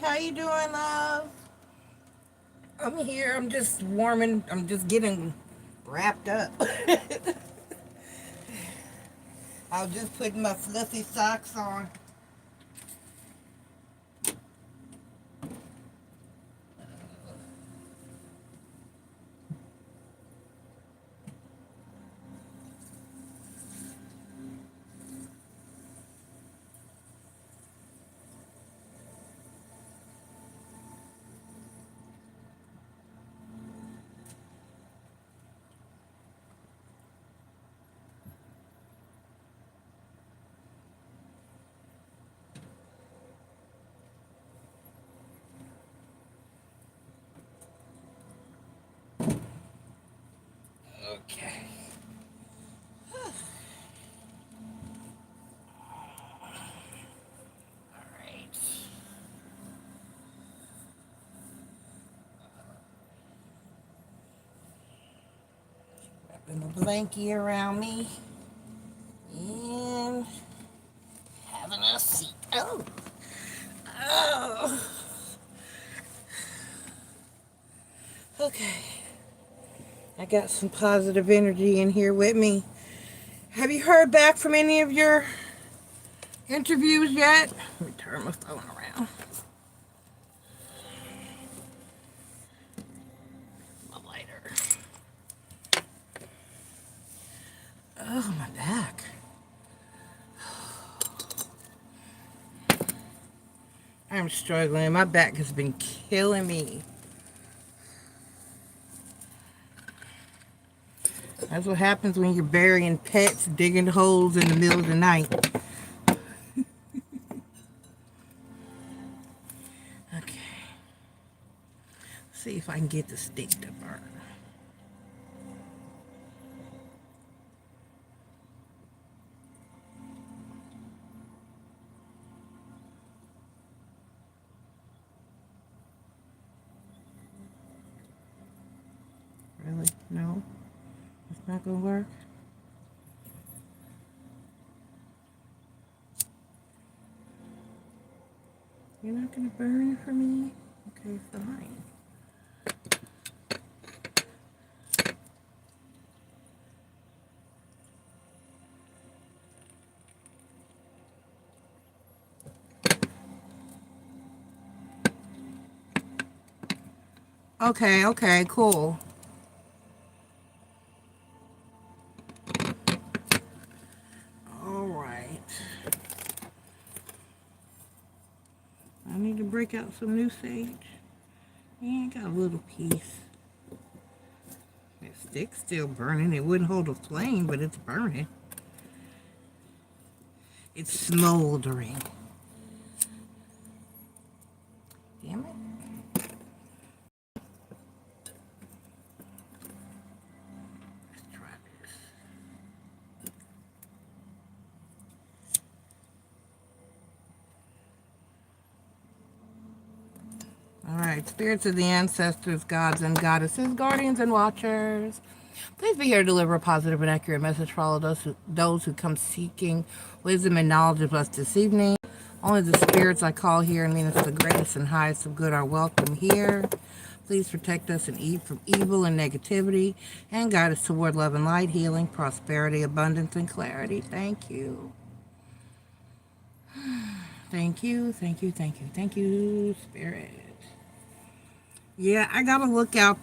How you doing, love? I'm here. I'm just warming. I'm just getting wrapped up. I was just putting my fluffy socks on. Okay. All right. Wrapping the blankie around me and having a seat. Oh. Okay. I got some positive energy in here with me. Have you heard back from any of your interviews yet? Let me turn my phone around. My lighter. Oh, my back. I'm struggling. My back has been killing me. That's what happens when you're burying pets, digging holes in the middle of the night. Okay. See if I can get the stick to burn. Really? No? It's not gonna work? You're not gonna burn it for me? Okay, fine. Okay, cool. Alright. I need to break out some new sage. Yeah, I got a little piece. The stick's still burning. It wouldn't hold a flame, but it's burning. It's smoldering. Damn it. Let's try this. Alright, spirits of the ancestors, gods and goddesses, guardians and watchers. Please be here to deliver a positive and accurate message for all of those who come seeking wisdom and knowledge of us this evening. Only the spirits I call here and mean it's the greatest and highest of good are welcome here. Please protect us from evil and negativity and guide us toward love and light, healing, prosperity, abundance, and clarity. Thank you. Thank you, Spirit. Yeah, I gotta look at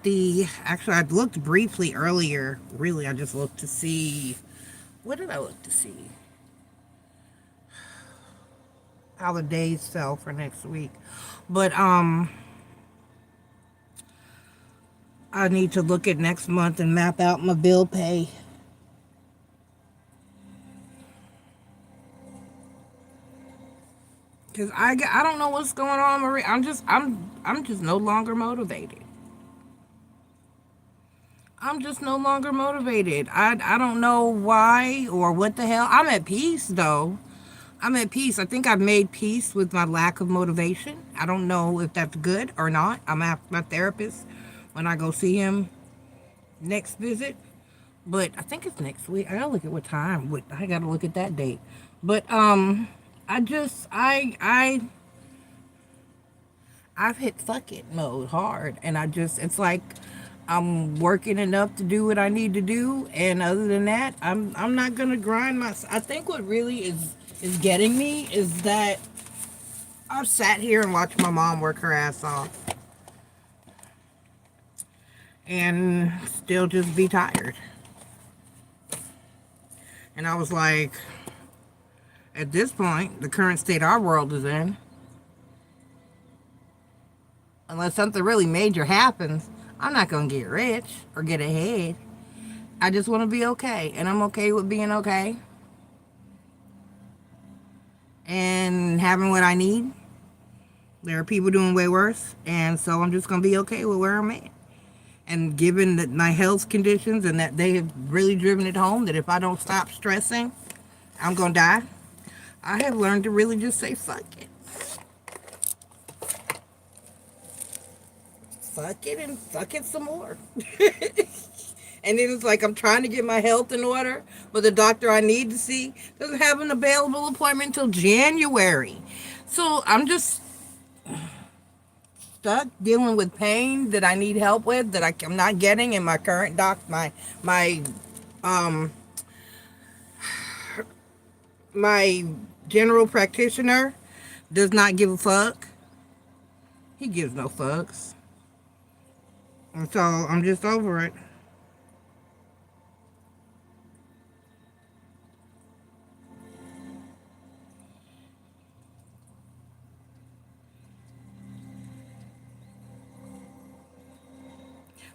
the. Actually, I looked briefly earlier. Really, I just looked to see. What did I look to see? How the days fell for next week, but I need to look at next month and map out my bill pay. Cause I don't know what's going on, Marie. I'm just no longer motivated. I'm just no longer motivated. I don't know why or what the hell. I'm at peace though. I'm at peace. I think I've made peace with my lack of motivation. I don't know if that's good or not. I'm at my therapist when I go see him next visit. But I think it's next week. I gotta look at what time. I gotta look at that date. But I I've hit fuck it mode hard, and it's like I'm working enough to do what I need to do, and other than that, I'm not gonna grind myself. I think what really is getting me is that I've sat here and watched my mom work her ass off, and still just be tired. And I was like, at this point, the current state our world is in, unless something really major happens, I'm not going to get rich or get ahead. I just want to be okay. And I'm okay with being okay. And having what I need. There are people doing way worse. And so I'm just going to be okay with where I'm at. And given that my health conditions and that they have really driven it home that if I don't stop stressing, I'm going to die, I have learned to really just say fuck it. Fuck it and fuck it some more. And then it's like I'm trying to get my health in order, but the doctor I need to see doesn't have an available appointment until January. So I'm just stuck dealing with pain that I need help with that I'm not getting in my current my general practitioner does not give a fuck. He gives no fucks. And so I'm just over it.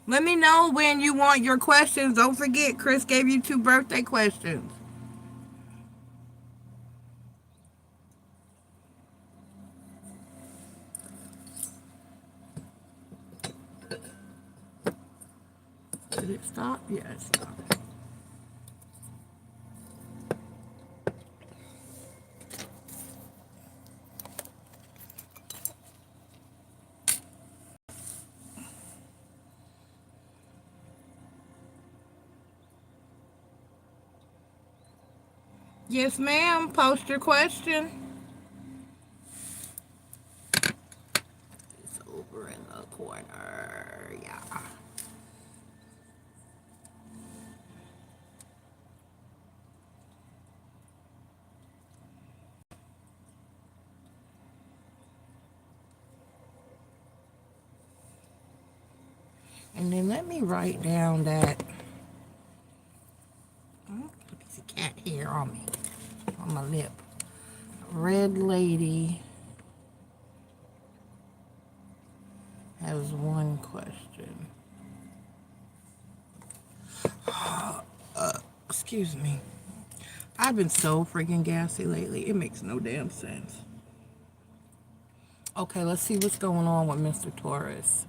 Let me know when you want your questions. Don't forget, Chris gave you 2 birthday questions. Did it stop? Yeah, it stopped. Yes, ma'am. Post your question. It's over in the corner. Yeah. And then let me write down that. There's a cat hair on me, on my lip. Red lady has one question. Excuse me. I've been so freaking gassy lately. It makes no damn sense. Okay, let's see what's going on with Mr. Taurus.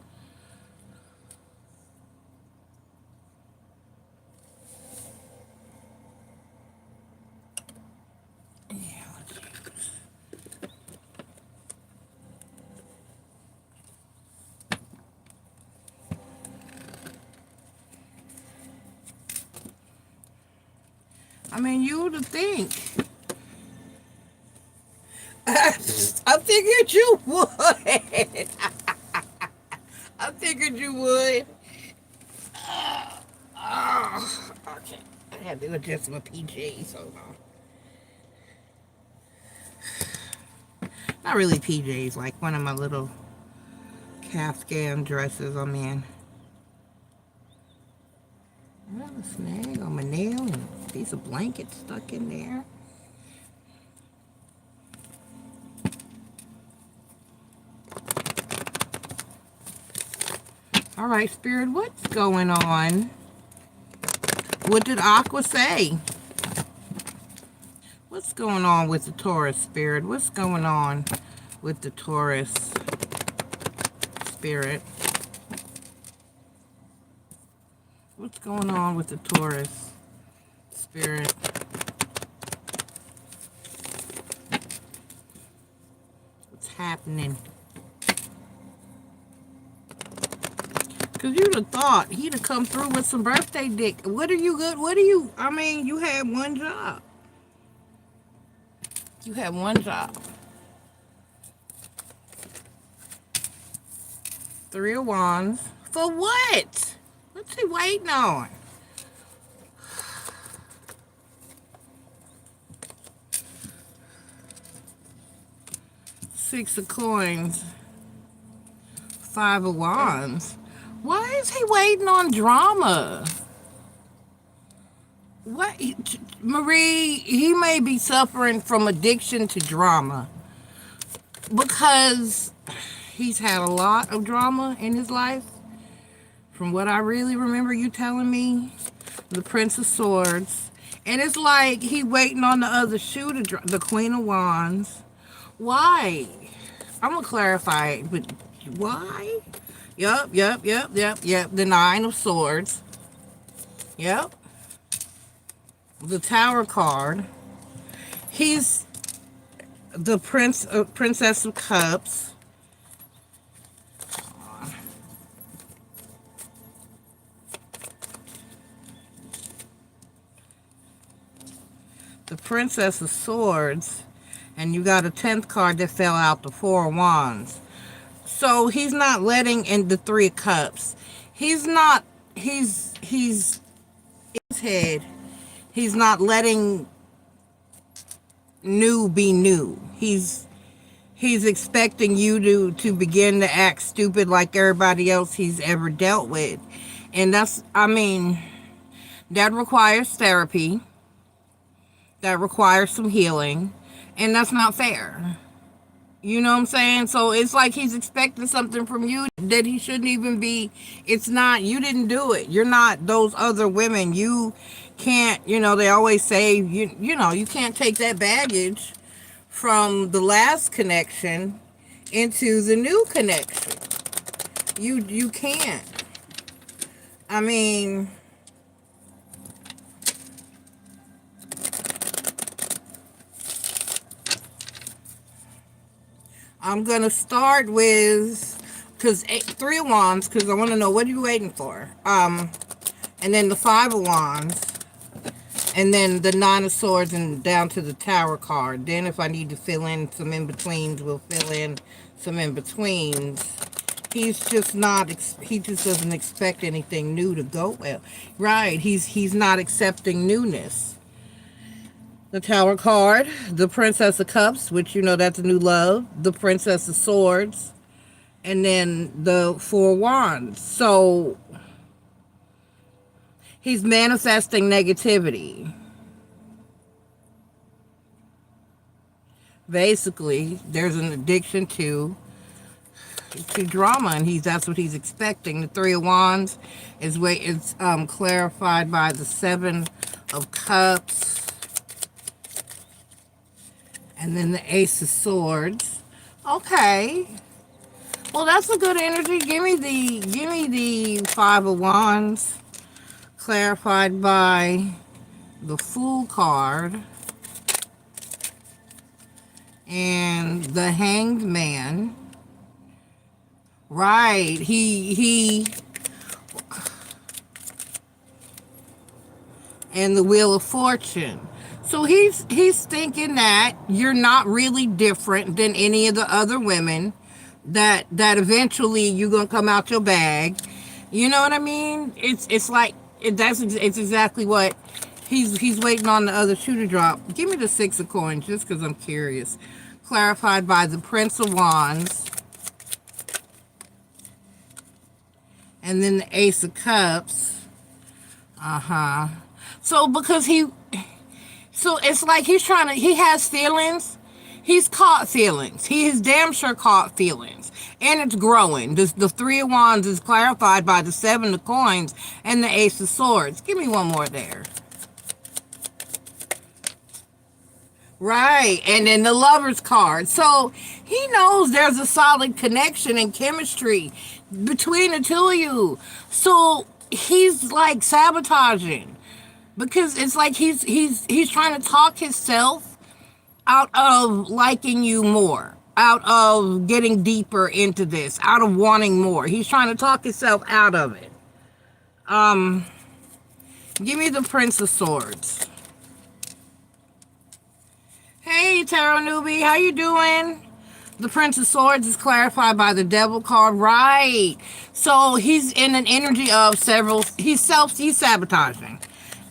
I mean, you would think. I figured you would. I figured you would. Okay. I had to adjust my PJs. Hold on. Not really PJs, like one of my little calf-scan dresses I'm in. A snag on my nail and a piece of blanket stuck in there. All right, Spirit, what's going on? What did Aqua say? What's going on with the Taurus, Spirit? What's going on with the Taurus, Spirit? What's going on with the Taurus, Spirit? What's happening? Because you'd have thought he'd have come through with some birthday dick. What are you good? What are you? I mean, you had one job. You had one job. Three of Wands. For what? What's he waiting on? Six of Coins. Five of Wands. Why is he waiting on drama? What? Marie, he may be suffering from addiction to drama because he's had a lot of drama in his life. From what I really remember you telling me, the Prince of Swords. And it's like he waiting on the other shoe to drop, the Queen of Wands. Why? I'm going to clarify it, but why? Yep. The Nine of Swords. Yep. The Tower card. He's the Princess of Cups. The Princess of Swords. And you got a 10th card that fell out, the Four of Wands. So he's not letting in the Three of Cups. He's in his head. He's not letting new be new. He's expecting you to begin to act stupid like everybody else he's ever dealt with. And that requires therapy. That requires some healing. And that's not fair. You know what I'm saying? So it's like he's expecting something from you that he shouldn't even be. It's not, you didn't do it. You're not those other women. You can't, they always say, you can't take that baggage from the last connection into the new connection. You can't. I'm going to start with, Three of Wands, because I want to know, what are you waiting for? And then the Five of Wands. And then the Nine of Swords and down to the Tower card. Then if I need to fill in some in-betweens, we'll fill in some in-betweens. He just doesn't expect anything new to go well. Right, he's not accepting newness. The Tower card, the Princess of Cups, which that's a new love, the Princess of Swords, and then the Four of Wands. So he's manifesting negativity. Basically, there's an addiction to drama, and that's what he's expecting. The Three of Wands is clarified by the Seven of Cups. And then the Ace of Swords. Okay. Well, that's a good energy. Give me the Five of Wands. Clarified by the Fool card. And the Hanged Man. Right. He and the Wheel of Fortune. So he's thinking that you're not really different than any of the other women, that eventually you're gonna come out your bag. You know what I mean? It's exactly what he's waiting on the other shoe to drop. Give me the Six of Coins just because I'm curious. Clarified by the Prince of Wands. And then the Ace of Cups. So it's like he has feelings. He's caught feelings. He is damn sure caught feelings. And it's growing. The Three of Wands is clarified by the Seven of Coins and the Ace of Swords. Give me one more there. Right. And then the Lover's card. So he knows there's a solid connection and chemistry between the two of you. So he's like sabotaging. Because it's like he's trying to talk himself out of liking you more, out of getting deeper into this, out of wanting more. He's trying to talk himself out of it. Give me the Prince of Swords. Hey, Tarot newbie, how you doing? The Prince of Swords is clarified by the Devil card. Right. So he's in an energy of several, he's sabotaging.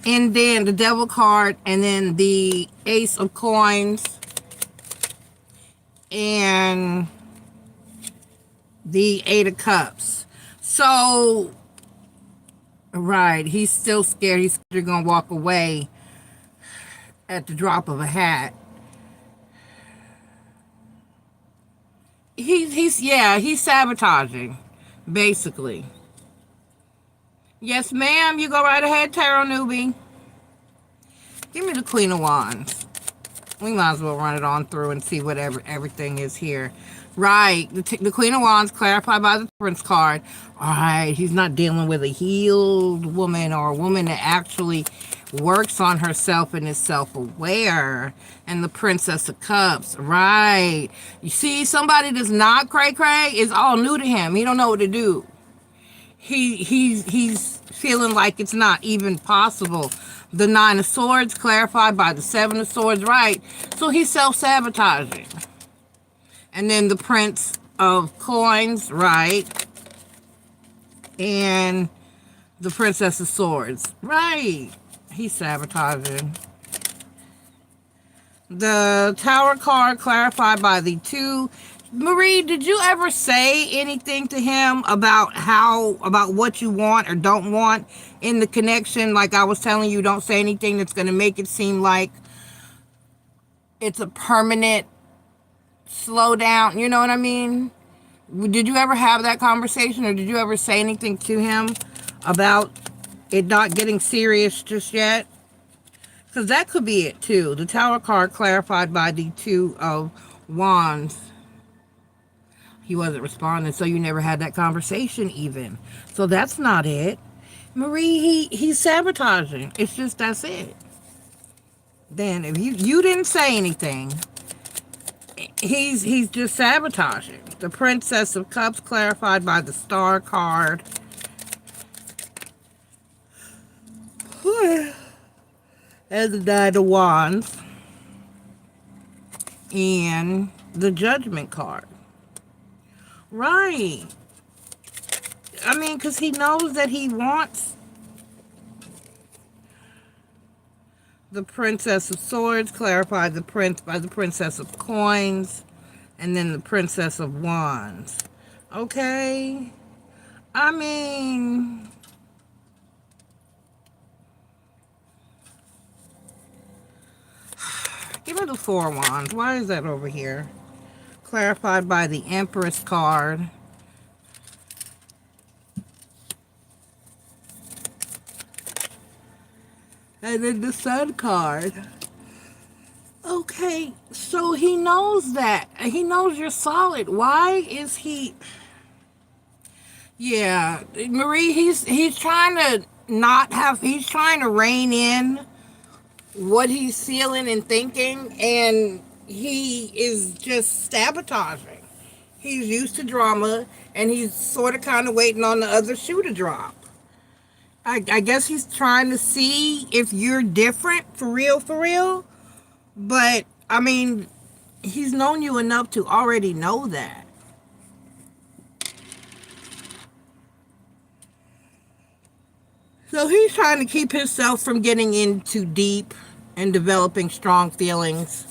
And then the Devil card, and then the Ace of Coins, and the Eight of Cups. So, right, he's still scared. He's scared going to walk away at the drop of a hat. He's sabotaging, basically. Yes, ma'am. You go right ahead, Tarot Newbie. Give me the Queen of Wands. We might as well run it on through and see whatever everything is here. Right. The Queen of Wands clarified by the Prince card. All right. He's not dealing with a healed woman or a woman that actually works on herself and is self-aware. And the Princess of Cups. Right. You see, somebody that's not cray-cray is all new to him. He don't know what to do. He's feeling like it's not even possible. The Nine of Swords clarified by the Seven of Swords. Right. So he's self-sabotaging. And then the Prince of Coins, right? And the Princess of Swords, right? He's sabotaging. The Tower card clarified by the two. Marie, did you ever say anything to him about what you want or don't want in the connection? Like I was telling you, don't say anything that's going to make it seem like it's a permanent slow down, you know what I mean? Did you ever have that conversation, or did you ever say anything to him about it not getting serious just yet? Because that could be it too. The Tower card clarified by the Two of Wands. He wasn't responding, so you never had that conversation even. So that's not it. Marie, he's sabotaging. It's just, that's it. Then if you didn't say anything, he's just sabotaging. The Princess of Cups clarified by the Star card. And the Nine of Wands. And the Judgment card. Right. I mean, because he knows that he wants the Princess of Swords, clarified the Prince by the Princess of Coins, and then the Princess of Wands. Okay? I mean, give me the Four of Wands. Why is that over here? Clarified by the Empress card. And then the Sun card. Okay, so he knows that. He knows you're solid. Why is he... Yeah, Marie, he's trying to not have... He's trying to rein in what he's feeling and thinking, and he is just sabotaging. He's used to drama, and he's sort of kind of waiting on the other shoe to drop. I guess he's trying to see if you're different, for real. But, I mean, he's known you enough to already know that. So he's trying to keep himself from getting in too deep and developing strong feelings.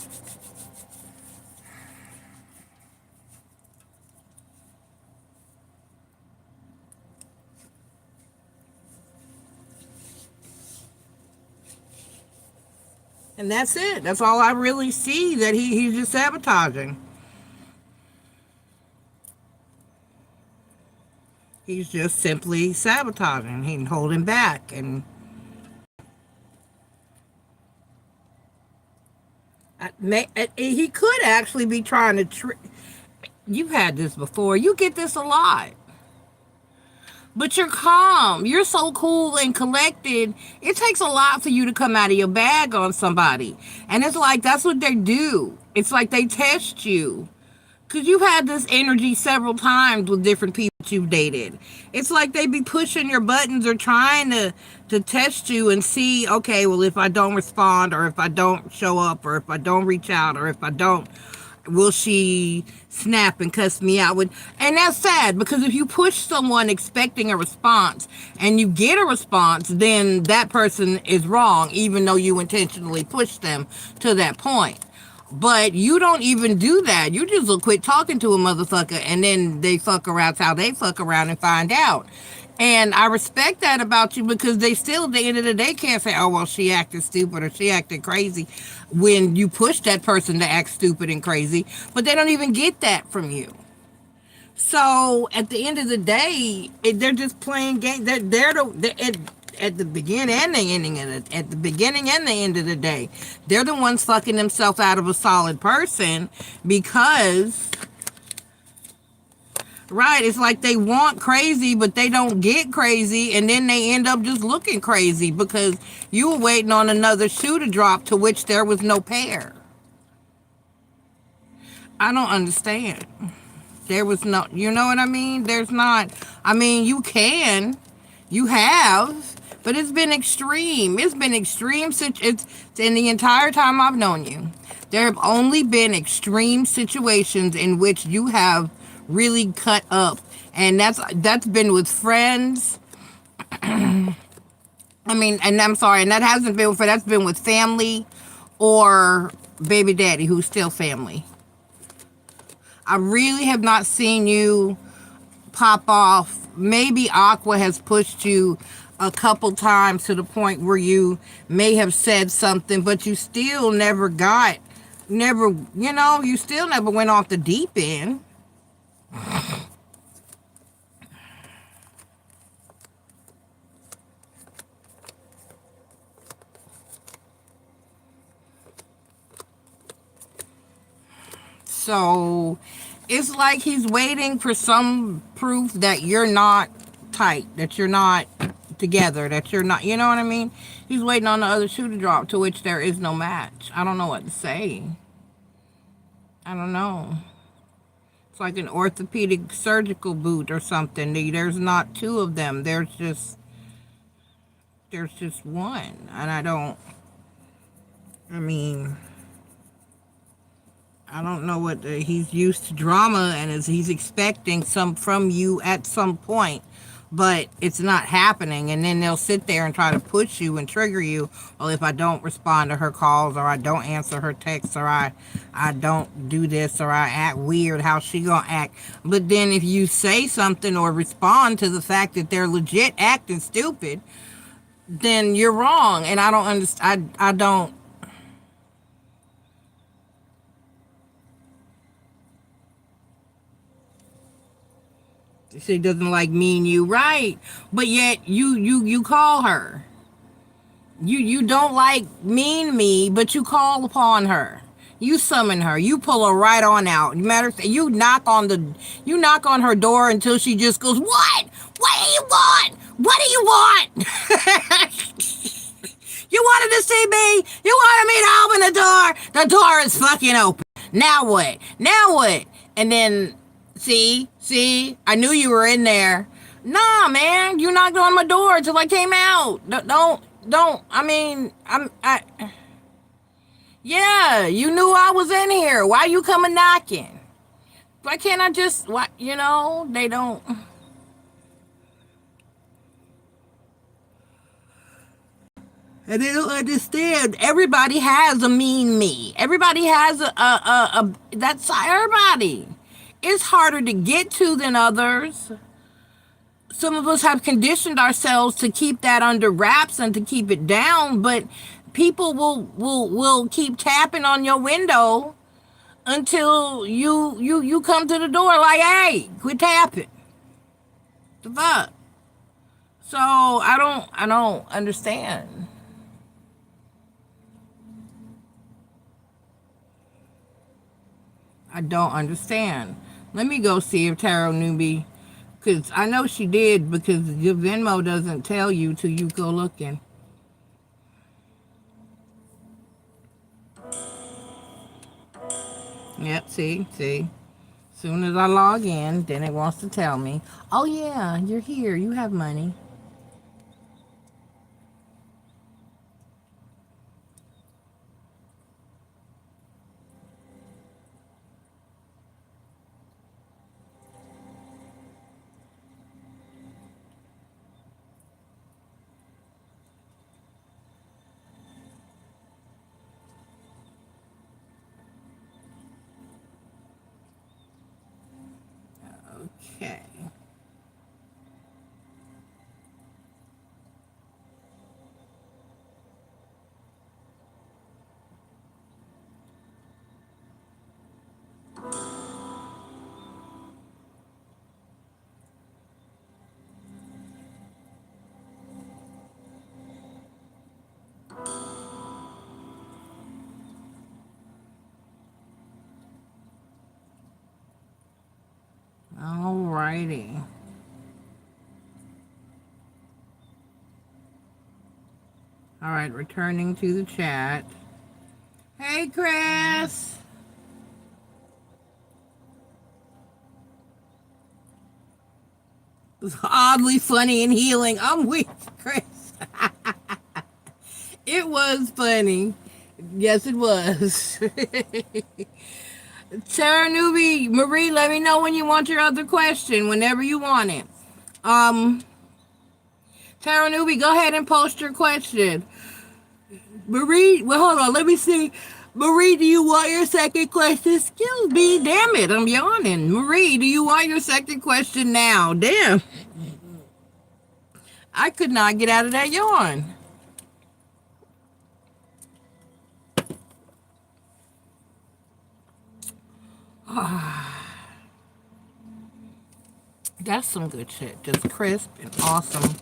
And that's it. That's all I really see, that he's just sabotaging. He's just simply sabotaging. He's holding back. And he could actually be trying to... You've had this before. You get this a lot. But you're calm. You're so cool and collected. It takes a lot for you to come out of your bag on somebody. And it's like, that's what they do. It's like they test you. Because you've had this energy several times with different people you've dated. It's like they be pushing your buttons or trying to test you and see, okay, well, if I don't respond, or if I don't show up, or if I don't reach out, or if I don't... will she snap and cuss me out? And that's sad, because if you push someone expecting a response and you get a response, then that person is wrong, even though you intentionally pushed them to that point. But you don't even do that. You just will quit talking to a motherfucker, and then they fuck around. That's how they fuck around and find out. And I respect that about you, because they still, at the end of the day, can't say, oh, well, she acted stupid or she acted crazy, when you push that person to act stupid and crazy. But they don't even get that from you. So at the end of the day, they're just playing games. At the beginning and the ending of it, at the beginning and the end of the day, they're the ones fucking themselves out of a solid person, because, right, it's like they want crazy, but they don't get crazy, and then they end up just looking crazy because you were waiting on another shoe to drop, to which there was no pair. I don't understand. There was no, you know what I mean? There's not, I mean, you have, but it's been extreme. It's been extreme. It's in the entire time I've known you, there have only been extreme situations in which you have really cut up. And that's been with friends. I mean, and I'm sorry, and that's been with family or baby daddy, who's still family. I really have not seen you pop off. Maybe Aqua has pushed you a couple times to the point where you may have said something, but you still you still never went off the deep end. So it's like he's waiting for some proof that you're not tight, that you're not together, that you're not, you know what I mean? He's waiting on the other shoe to drop, to which there is no match. I don't know what to say. I don't know. It's like an orthopedic surgical boot or something. There's not two of them. There's just one. And I don't know what, he's used to drama, and he's expecting some from you at some point, but it's not happening. And then they'll sit there and try to push you and trigger you. Well, if I don't respond to her calls, or I don't answer her texts, or I don't do this, or I act weird, how she gonna act? But then if you say something or respond to the fact that they're legit acting stupid, then you're wrong. And I don't understand. I don't. She doesn't like me and you, right? But yet you call her. You don't like me, but you call upon her. You summon her. You pull her right on out. You knock on her door until she just goes, "What? What do you want? What do you want?" You wanted to see me? You wanted me to open the door? The door is fucking open. Now what? Now what? And then, see, I knew you were in there. Nah, man, you knocked on my door until I came out. Don't. Yeah, you knew I was in here. Why you coming knocking? Why can't I just, they don't. And they don't understand. Everybody has a mean me. Everybody has that's everybody. It's harder to get to than others. Some of us have conditioned ourselves to keep that under wraps and to keep it down, but people will keep tapping on your window until you come to the door like, hey, quit tapping. The fuck? So I don't understand. I don't understand. Let me go see if Tarot Newbie, because I know she did, because your Venmo doesn't tell you till you go looking. Yep, see. Soon as I log in, then it wants to tell me, oh yeah, you're here, you have money. Okay. Alrighty. All right, returning to the chat. Hey, Chris. It was oddly funny and healing. I'm with Chris. It was funny. Yes, it was. Sarah Newbie, Marie, let me know when you want your other question, whenever you want it. Tara Newbie, go ahead and post your question. Marie, well, hold on, let me see. Marie, do you want your second question? Excuse me, damn it, I'm yawning. Marie, do you want your second question now? Damn. I could not get out of that yawn. That's some good shit. Just crisp and awesome.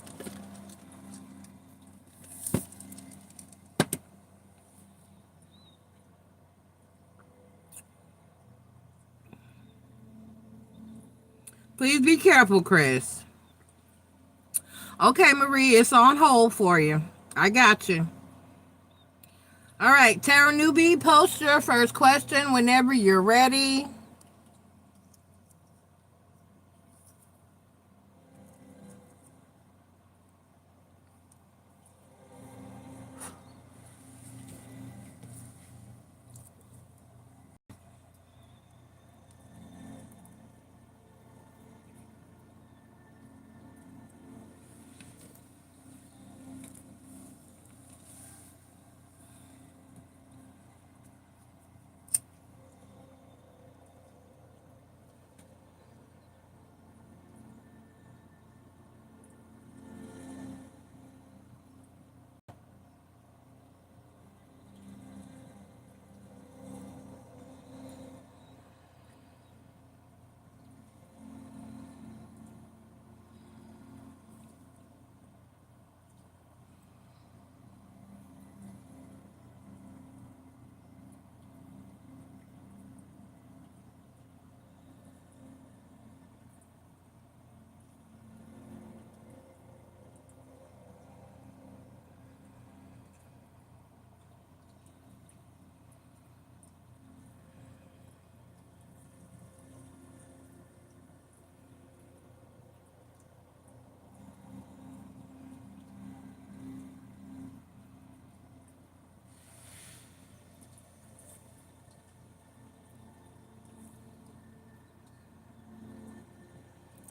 Please be careful, Chris. Okay, Marie, it's on hold for you. I got you. All right, Tara Newbie, post your first question whenever you're ready.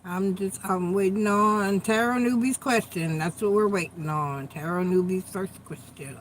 I'm waiting on Tara Newbie's question. That's what we're waiting on. Tara Newbie's first question.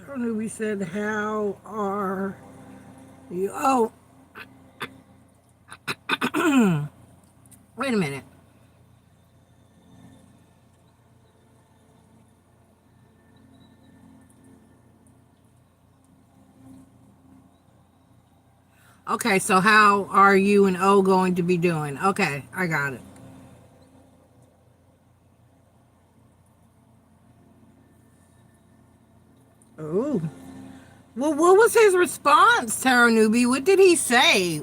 Tara Newbie said, how are you? Oh, wait a minute. Okay, so how are you and O going to be doing? Okay, I got it. Oh. Well, what was his response, Tara Newbie? What did he say?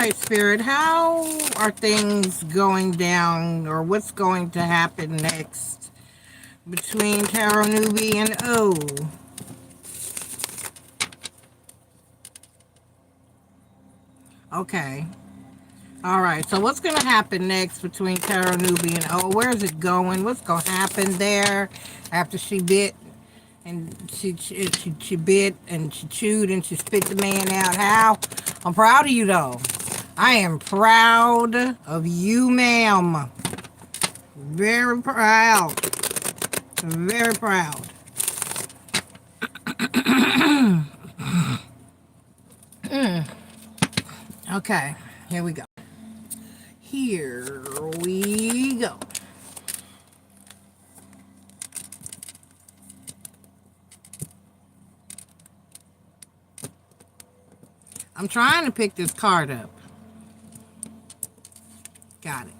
right, Spirit, how are things going down, or what's going to happen next between Tarot Newbie and O? Okay. All right, so what's going to happen next between Tarot Newbie and O? Where is it going? What's going to happen there after she bit and she bit and she chewed and she spit the man out? How? I'm proud of you, though. I am proud of you, ma'am. Very proud. Very proud. Okay, here we go. Here we go. I'm trying to pick this card up. Got it.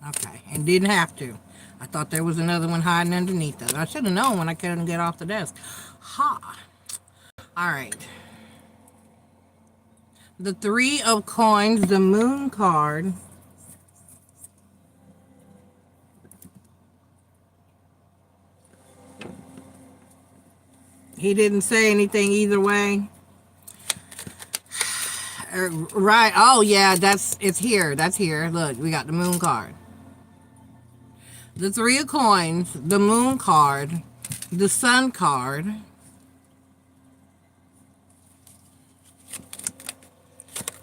Okay, and didn't have to. I thought there was another one hiding underneath it. I should have known when I couldn't get off the desk. Ha. All right. The 3 of Coins, the Moon card. He didn't say anything either way. Right. Oh, yeah, it's here. That's here. Look, we got the Moon card. The 3 of Coins, the Moon card, the Sun card,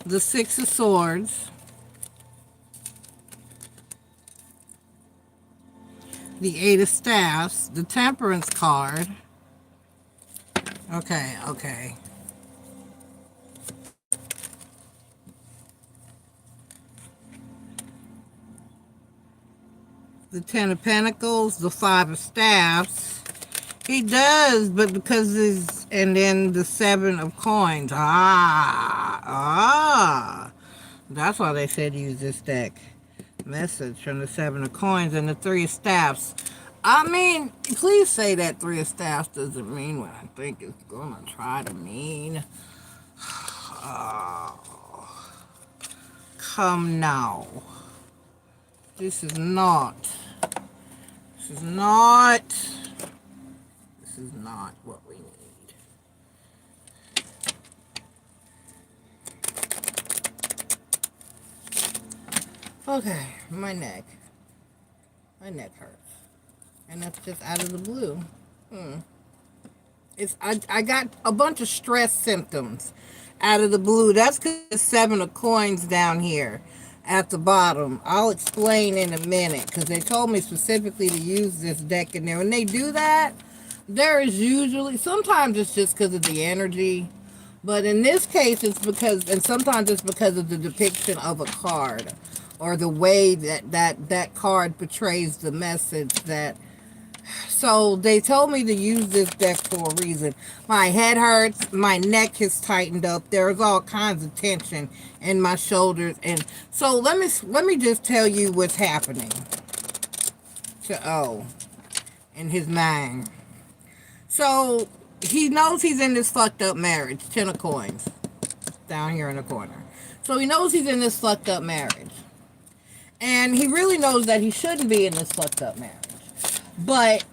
the 6 of Swords, the 8 of Staffs, the Temperance card. Okay. The 10 of Pentacles, the 5 of Staffs. He does, but because he's, and then the 7 of Coins. That's why they said use this deck. Message from the 7 of Coins and the 3 of Staffs. I mean, please say that 3 of Staffs doesn't mean what I think it's gonna try to mean. Come now. This is not what we need. Okay, my neck hurts. And that's just out of the blue. I got a bunch of stress symptoms out of the blue. That's because the 7 of Coins down here at the bottom. I'll explain in a minute because they told me specifically to use this deck in there. When they do that, there is usually, sometimes it's just because of the energy, but in this case it's because, and sometimes it's because of the depiction of a card or the way that card portrays the message that. So they told me to use this deck for a reason. My head hurts, my neck is tightened up, there's all kinds of tension in my shoulders, and so let me just tell you what's happening to O in his mind. So he knows he's in this fucked up marriage. 10 of Coins down here in the corner. So he knows he's in this fucked up marriage, and he really knows that he shouldn't be in this fucked up marriage. But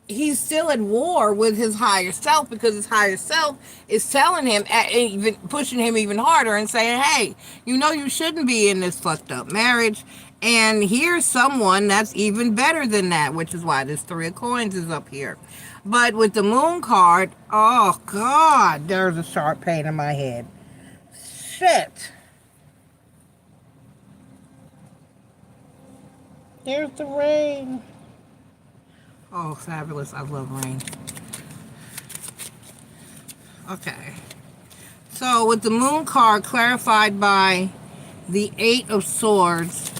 he's still at war with his higher self because his higher self is telling him, even pushing him even harder and saying, hey, you know you shouldn't be in this fucked up marriage. And here's someone that's even better than that, which is why this 3 of Coins is up here. But with the Moon card, oh, God, there's a sharp pain in my head. Shit. There's the rain. Oh, fabulous. I love rain. Okay. So, with the Moon card clarified by the 8 of Swords.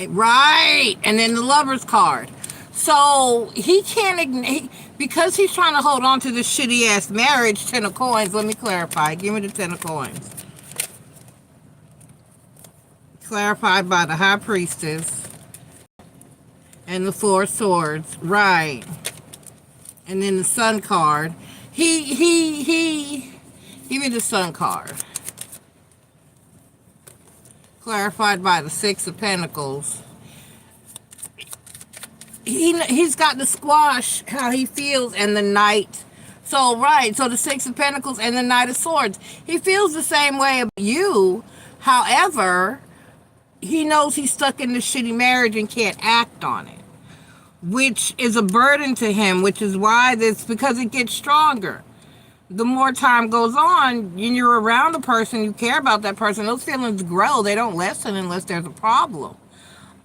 Right! And then the Lover's card. So, he can't, because he's trying to hold on to this shitty-ass marriage, 10 of Coins. Let me clarify. Give me the 10 of Coins. Clarified by the High Priestess. And the 4 of Swords, right. And then the Sun card. Give me the Sun card. clarified by the Six of Pentacles. He's got to squash how he feels and the Knight. So, right, so the Six of Pentacles and the Knight of Swords. He feels the same way about you. However, he knows he's stuck in this shitty marriage and can't act on it, which is a burden to him, which is why because it gets stronger. The more time goes on, and you're around a person, you care about that person, those feelings grow. They don't lessen unless there's a problem.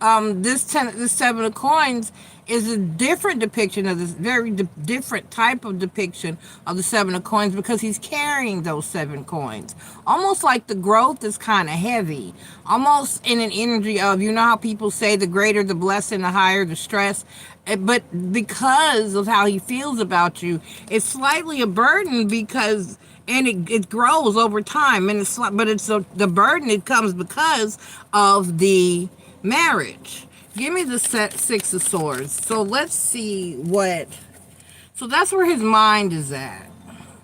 This Seven of Coins is a different depiction of this very different type of depiction of the Seven of Coins, because he's carrying those 7 coins. Almost like the growth is kind of heavy. Almost in an energy of, you know how people say the greater the blessing, the higher the stress. But because of how he feels about you, it's slightly a burden because, and it grows over time. And the burden, it comes because of the marriage. Give me the Six of Swords. So let's see so that's where his mind is at.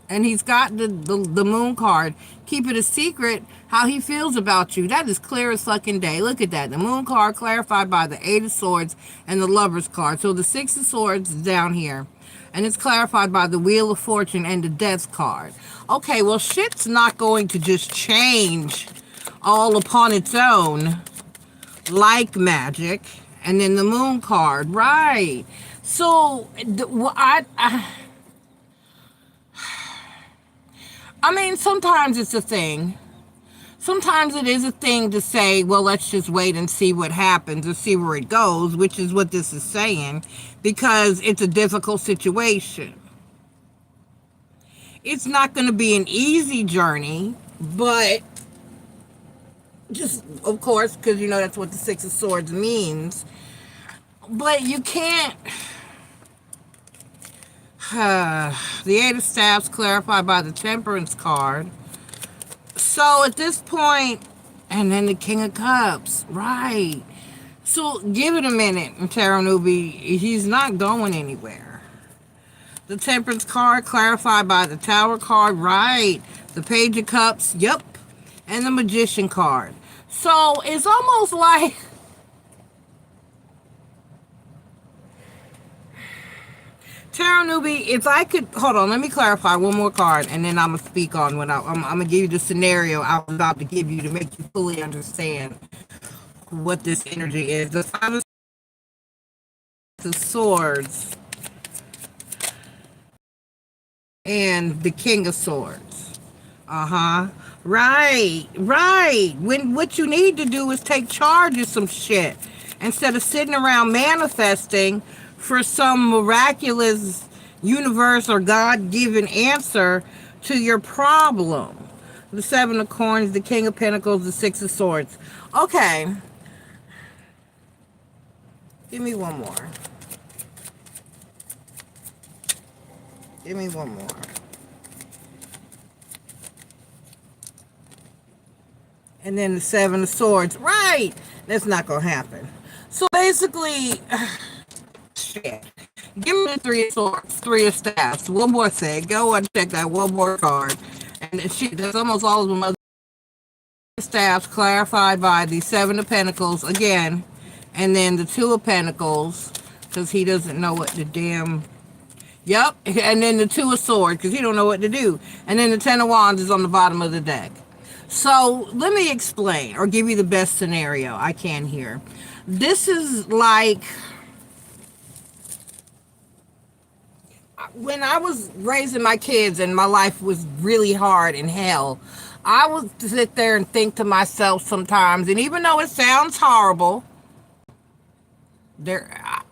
And he's got the Moon card. Keep it a secret how he feels about you. That is clear as fucking day. Look at that. The Moon card clarified by the Eight of Swords and the Lover's card. So the Six of Swords is down here. And it's clarified by the Wheel of Fortune and the Death card. Okay, well, shit's not going to just change all upon its own like magic. And then the Moon card, right? So I mean, sometimes it's a thing. Sometimes it is a thing to say, well, let's just wait and see what happens or see where it goes, which is what this is saying, because it's a difficult situation. It's not going to be an easy journey, but just, of course, because you know that's what the Six of Swords means. But you can't. The Eight of Staffs clarified by the Temperance card. So at this point, and then the King of Cups, right? So give it a minute, Tarot Newbie. He's not going anywhere. The Temperance card clarified by the Tower card, right? The Page of Cups, yep. And the Magician card. So it's almost like Tarot Newbie, if I could, hold on, let me clarify one more card, and then I'm going to speak on what I'm going to give you the scenario I was about to give you to make you fully understand what this energy is. The Five of Swords and the King of Swords. Right. When what you need to do is take charge of some shit instead of sitting around manifesting for some miraculous universe or God-given answer to your problem. The Seven of Coins, the King of Pentacles, the Six of Swords. Okay. Give me one more. Give me one more. And then the Seven of Swords. Right. That's not going to happen. So basically, shit. Give me the Three of Swords, Three of Staffs. One more thing. Go and check that one more card. And shit, that's almost all of them. Other Staffs clarified by the Seven of Pentacles again. And then the Two of Pentacles, because he doesn't know what the damn... Yep. And then the Two of Swords, because he don't know what to do. And then the Ten of Wands is on the bottom of the deck. So let me explain or give you the best scenario I can here. This is like when I was raising my kids and my life was really hard in hell. I would sit there and think to myself sometimes, and even though it sounds horrible,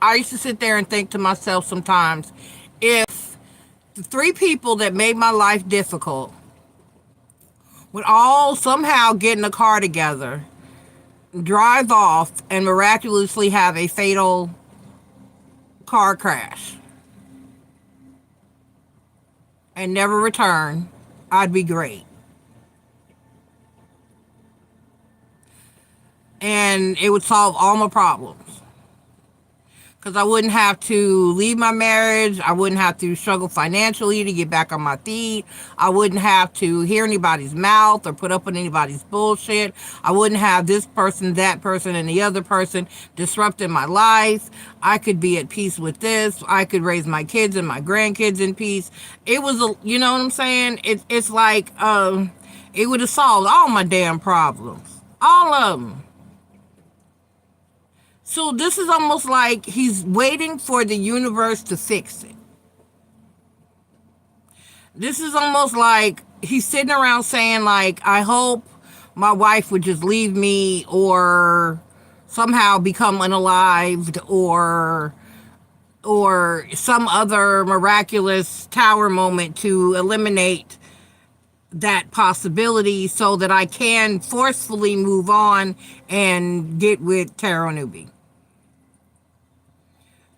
I used to sit there and think to myself sometimes, if the 3 people that made my life difficult would all somehow get in a car together, drive off, and miraculously have a fatal car crash and never return, I'd be great. And it would solve all my problems. because I wouldn't have to leave my marriage. I wouldn't have to struggle financially to get back on my feet. I wouldn't have to hear anybody's mouth or put up with anybody's bullshit. I wouldn't have this person, that person, and the other person disrupting my life. I could be at peace with this. I could raise my kids and my grandkids in peace. It was, you know what I'm saying? It's like, it would have solved all my damn problems. All of them. So this is almost like he's waiting for the universe to fix it. This is almost like he's sitting around saying, like, I hope my wife would just leave me or somehow become unalived or some other miraculous tower moment to eliminate that possibility so that I can forcefully move on and get with Taro Newbie.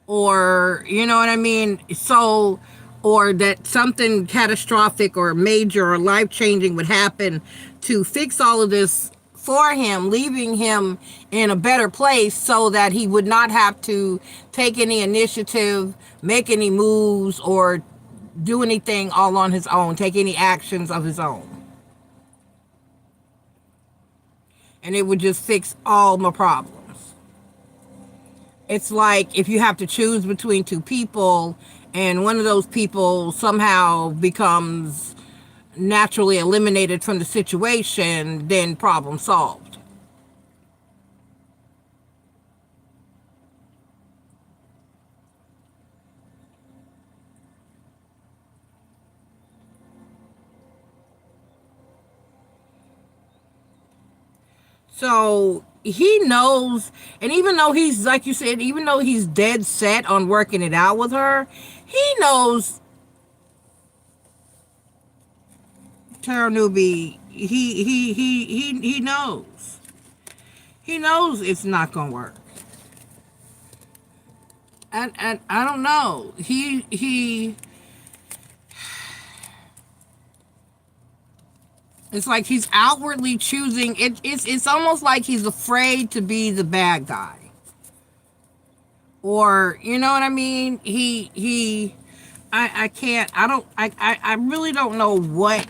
Or, you know what I mean? So, or that something catastrophic or major or life-changing would happen to fix all of this for him, leaving him in a better place so that he would not have to take any initiative, make any moves, or do anything all on his own, take any actions of his own. And it would just fix all my problems. It's like if you have to choose between two people and one of those people somehow becomes naturally eliminated from the situation, then problem solved. So he knows, and even though he's, like you said, even though he's dead set on working it out with her, he knows Tara Newbie, he knows. He knows it's not gonna work. And I don't know. It's like he's outwardly choosing. It's almost like he's afraid to be the bad guy. Or, you know what I mean? I can't, I really don't know what,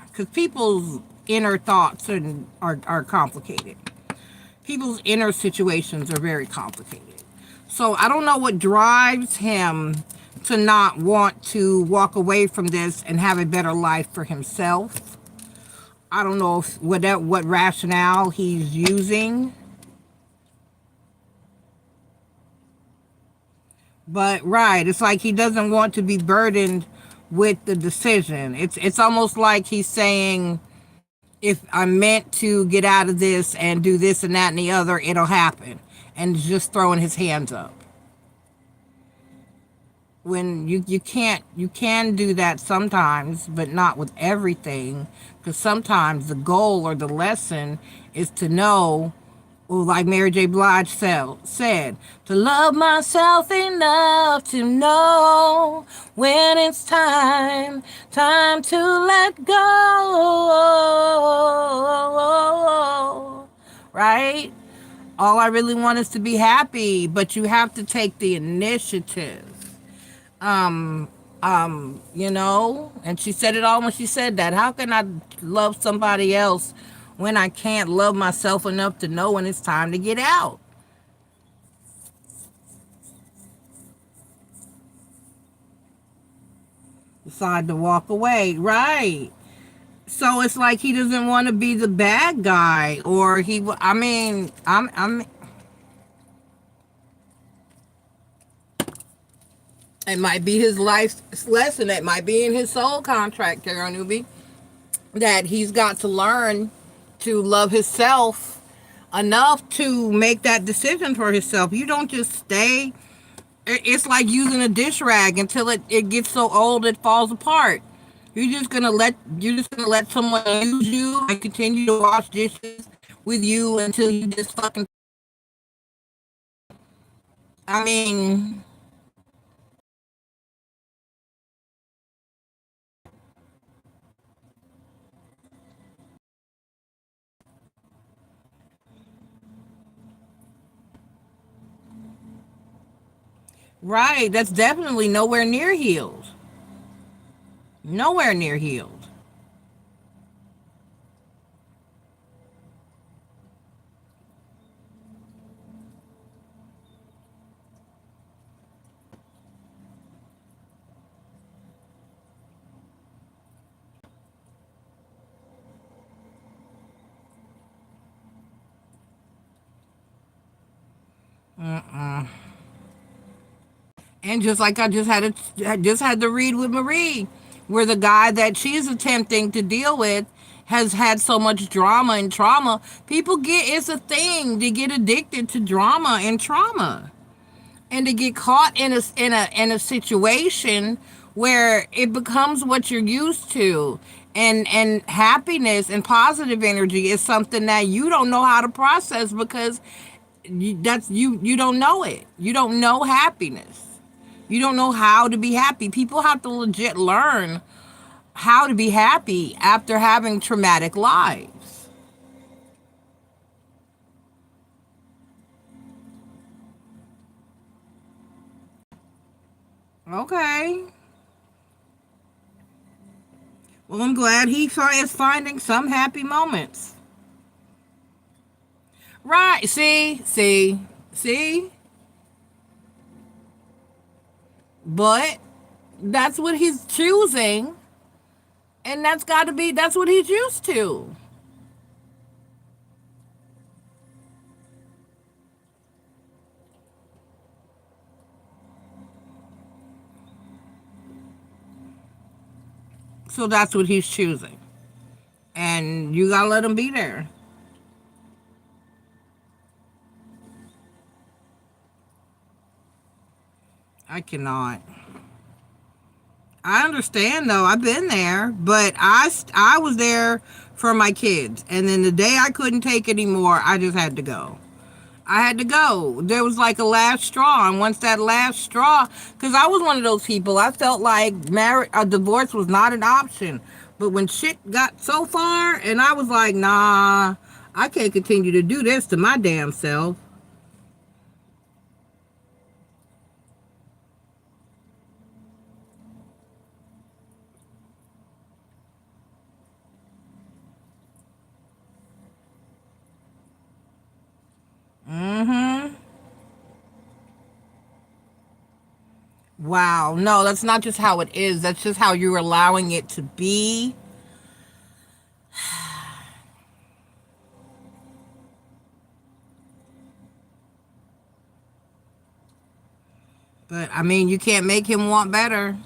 because people's inner thoughts are complicated. People's inner situations are very complicated. So I don't know what drives him to not want to walk away from this and have a better life for himself. I don't know what rationale he's using. But right, it's like he doesn't want to be burdened with the decision. It's almost like he's saying, if I'm meant to get out of this and do this and that and the other, it'll happen. And just throwing his hands up. When you can do that sometimes, but not with everything, because sometimes the goal or the lesson is to know, like Mary J. Blige said, to love myself enough to know when it's time to let go, right? All I really want is to be happy, but you have to take the initiative. You know, and she said it all when she said that. How can I love somebody else when I can't love myself enough to know when it's time to get out? Decide to walk away, right? So it's like he doesn't want to be the bad guy, or I mean, it might be his life lesson. It might be in his soul contract, Tara Newbie, that he's got to learn to love himself enough to make that decision for himself. You don't just stay. It's like using a dish rag until it gets so old it falls apart. You're just gonna let someone use you and continue to wash dishes with you until you just fucking. I mean, Right. That's definitely nowhere near healed. Nowhere near healed. Mm-mm. And just like I just had to read with Marie, where the guy that she's attempting to deal with has had so much drama and trauma. People get it's a thing to get addicted to drama and trauma, and to get caught in a situation where it becomes what you're used to. And happiness and positive energy is something that you don't know how to process because you don't know it. You don't know happiness. You don't know how to be happy. People have to legit learn how to be happy after having traumatic lives. Okay. Well, I'm glad he is finding some happy moments. Right. See. But that's what he's choosing, and that's what he's used to. So that's what he's choosing. And you gotta let him be there. I cannot. I understand though. I've been there, but I was there for my kids, and then the day I couldn't take anymore, I just had to go. I had to go. There was like a last straw, and once that last straw, because I was one of those people, I felt like a divorce was not an option. But when shit got so far, and I was like, nah, I can't continue to do this to my damn self. Mm-hmm. Wow. No, that's not just how it is. That's just how you're allowing it to be. But I mean, you can't make him want better.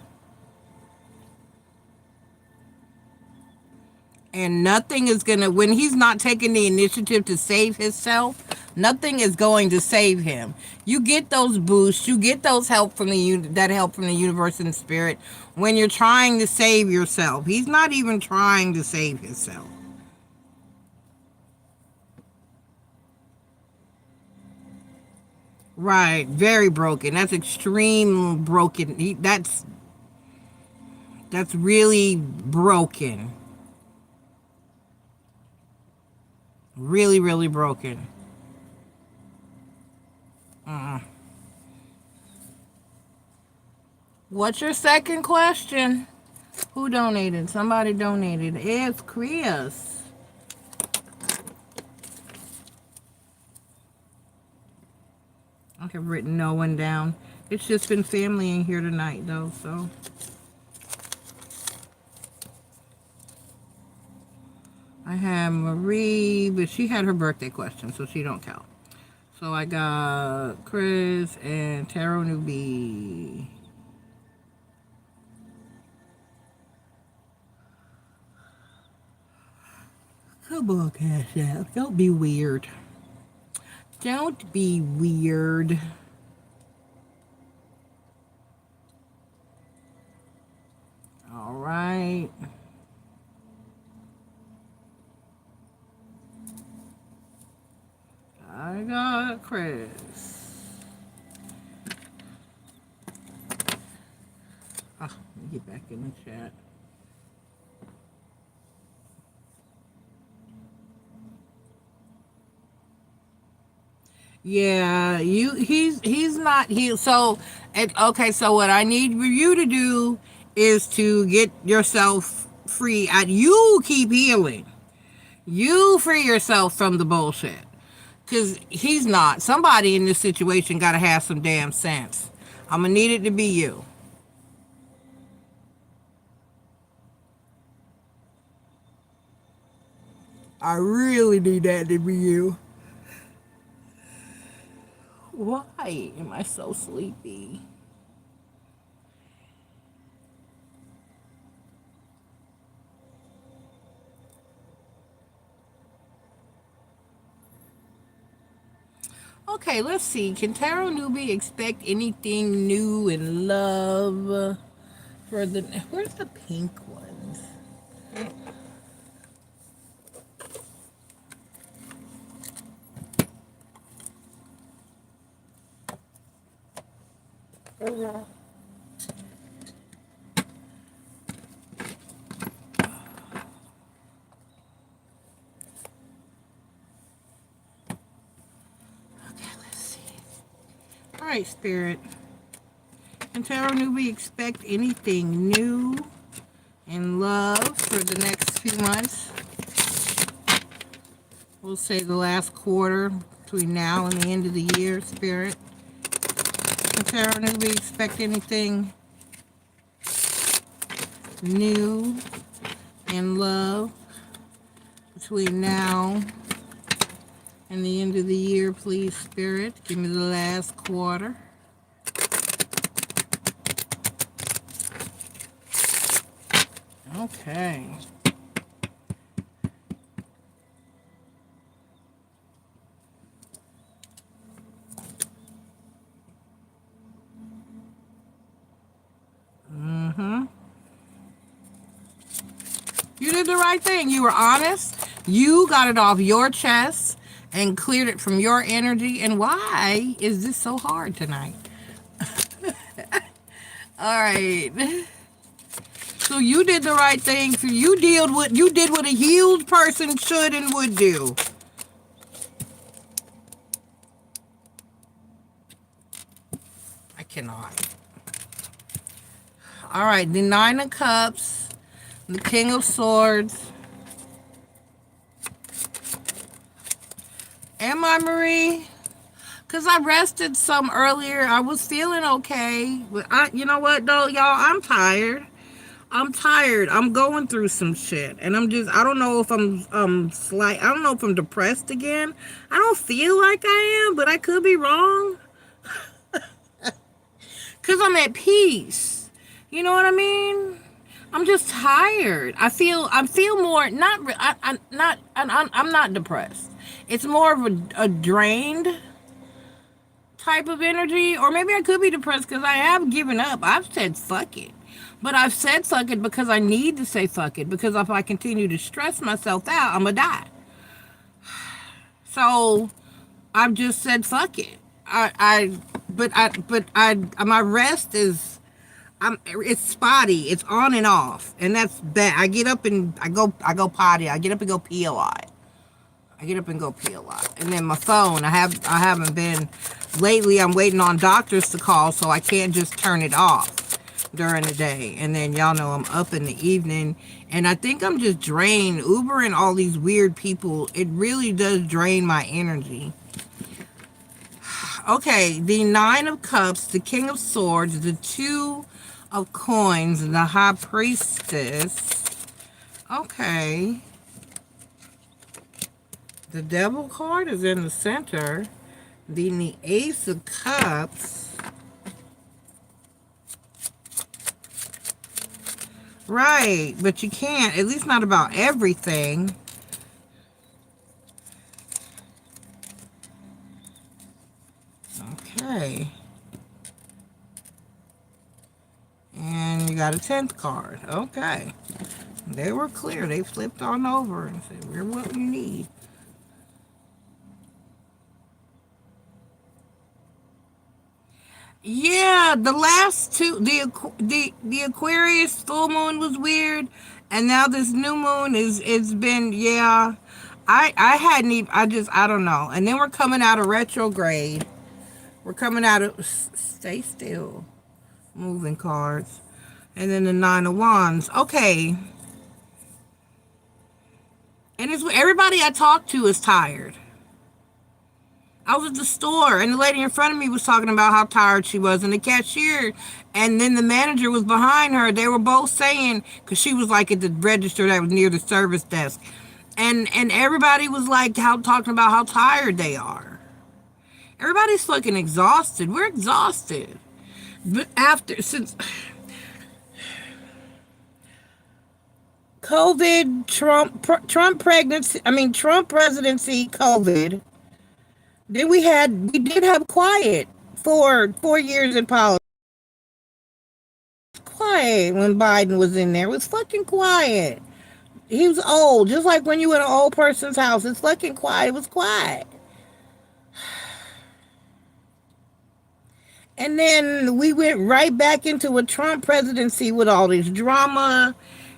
And nothing is gonna when he's not taking the initiative to save himself, nothing is going to save him. You get those boosts, you get those help from that help from the universe and spirit when you're trying to save yourself. He's not even trying to save himself. Right, very broken. That's extreme broken. That's really broken. Really, really broken. uh What's your second question? Who donated? Somebody donated. It's Chris. I have written no one down. It's just been family in here tonight, though, so. I have Marie, but she had her birthday question, so she don't count. So I got Chris and Tarot Newbie. Come on, Cash App. Don't be weird. Don't be weird. All right. I got Chris. Let me get back in the chat. Yeah, he's not he so Okay, so what I need for you to do is to get yourself free. You keep healing. You free yourself from the bullshit. Because he's not. Somebody in this situation got to have some damn sense. I'm going to need it to be you. I really need that to be you. Why am I so sleepy? Okay, let's see. Can Tarot Newbie expect anything new in love for the... Where's the pink ones? Okay, let's see. All right, Spirit. Can Tarot Newbie expect anything new in love for the next few months? We'll say the last quarter between now and the end of the year, Spirit. Can Tarot Newbie expect anything new in love between now and the end of the year, please, Spirit? Give me the last quarter. Okay. You did the right thing. You were honest. You got it off your chest and cleared it from your energy. And why is this so hard tonight? All right. So you did the right thing. So you did what a healed person should and would do. I cannot. All right, the Nine of Cups, the King of Swords. Am I, Marie? Because I rested some earlier. I was feeling okay. But you know what, though, y'all? I'm tired. I'm tired. I'm going through some shit. And I don't know if I don't know if I'm depressed again. I don't feel like I am, but I could be wrong. Because I'm at peace. You know what I mean? I'm just tired. I feel more, I'm not depressed. It's more of a drained type of energy. Or maybe I could be depressed because I have given up. I've said fuck it. But I've said fuck it because I need to say fuck it. Because if I continue to stress myself out, I'm going to die. So I've just said fuck it. My rest is... it's spotty. It's on and off, and that's bad. I get up and I go potty. I get up and go pee a lot. And then my phone. I haven't been lately. I'm waiting on doctors to call, so I can't just turn it off during the day. And then y'all know I'm up in the evening, and I think I'm just drained. Uber and all these weird people. It really does drain my energy. Okay, the Nine of Cups, the King of Swords, the Two of Coins, and the High Priestess. Okay. The Devil card is in the center. Then the Ace of Cups. Right, but you can't, at least not about everything. Okay. And you got a 10th card. Okay. They were clear. They flipped on over and said, we're what you need. Yeah, the last two, the Aquarius full moon was weird, and now this new moon it's been, yeah. I hadn't even, I don't know. And then we're coming out of retrograde. We're coming out of, stay still, moving cards. And then the Nine of Wands. Okay. And it's everybody I talk to is tired. I was at the store, and the lady in front of me was talking about how tired she was, and the cashier, and then the manager was behind her. They were both saying, because she was like at the register that was near the service desk, and everybody was like talking about how tired they are. Everybody's fucking exhausted. We're exhausted. But since COVID, Trump presidency, COVID. Then we did have quiet for 4 years in politics. Quiet when Biden was in there. It was fucking quiet. He was old, just like when you in an old person's house. It's fucking quiet. It was quiet. And then we went right back into a Trump presidency with all this drama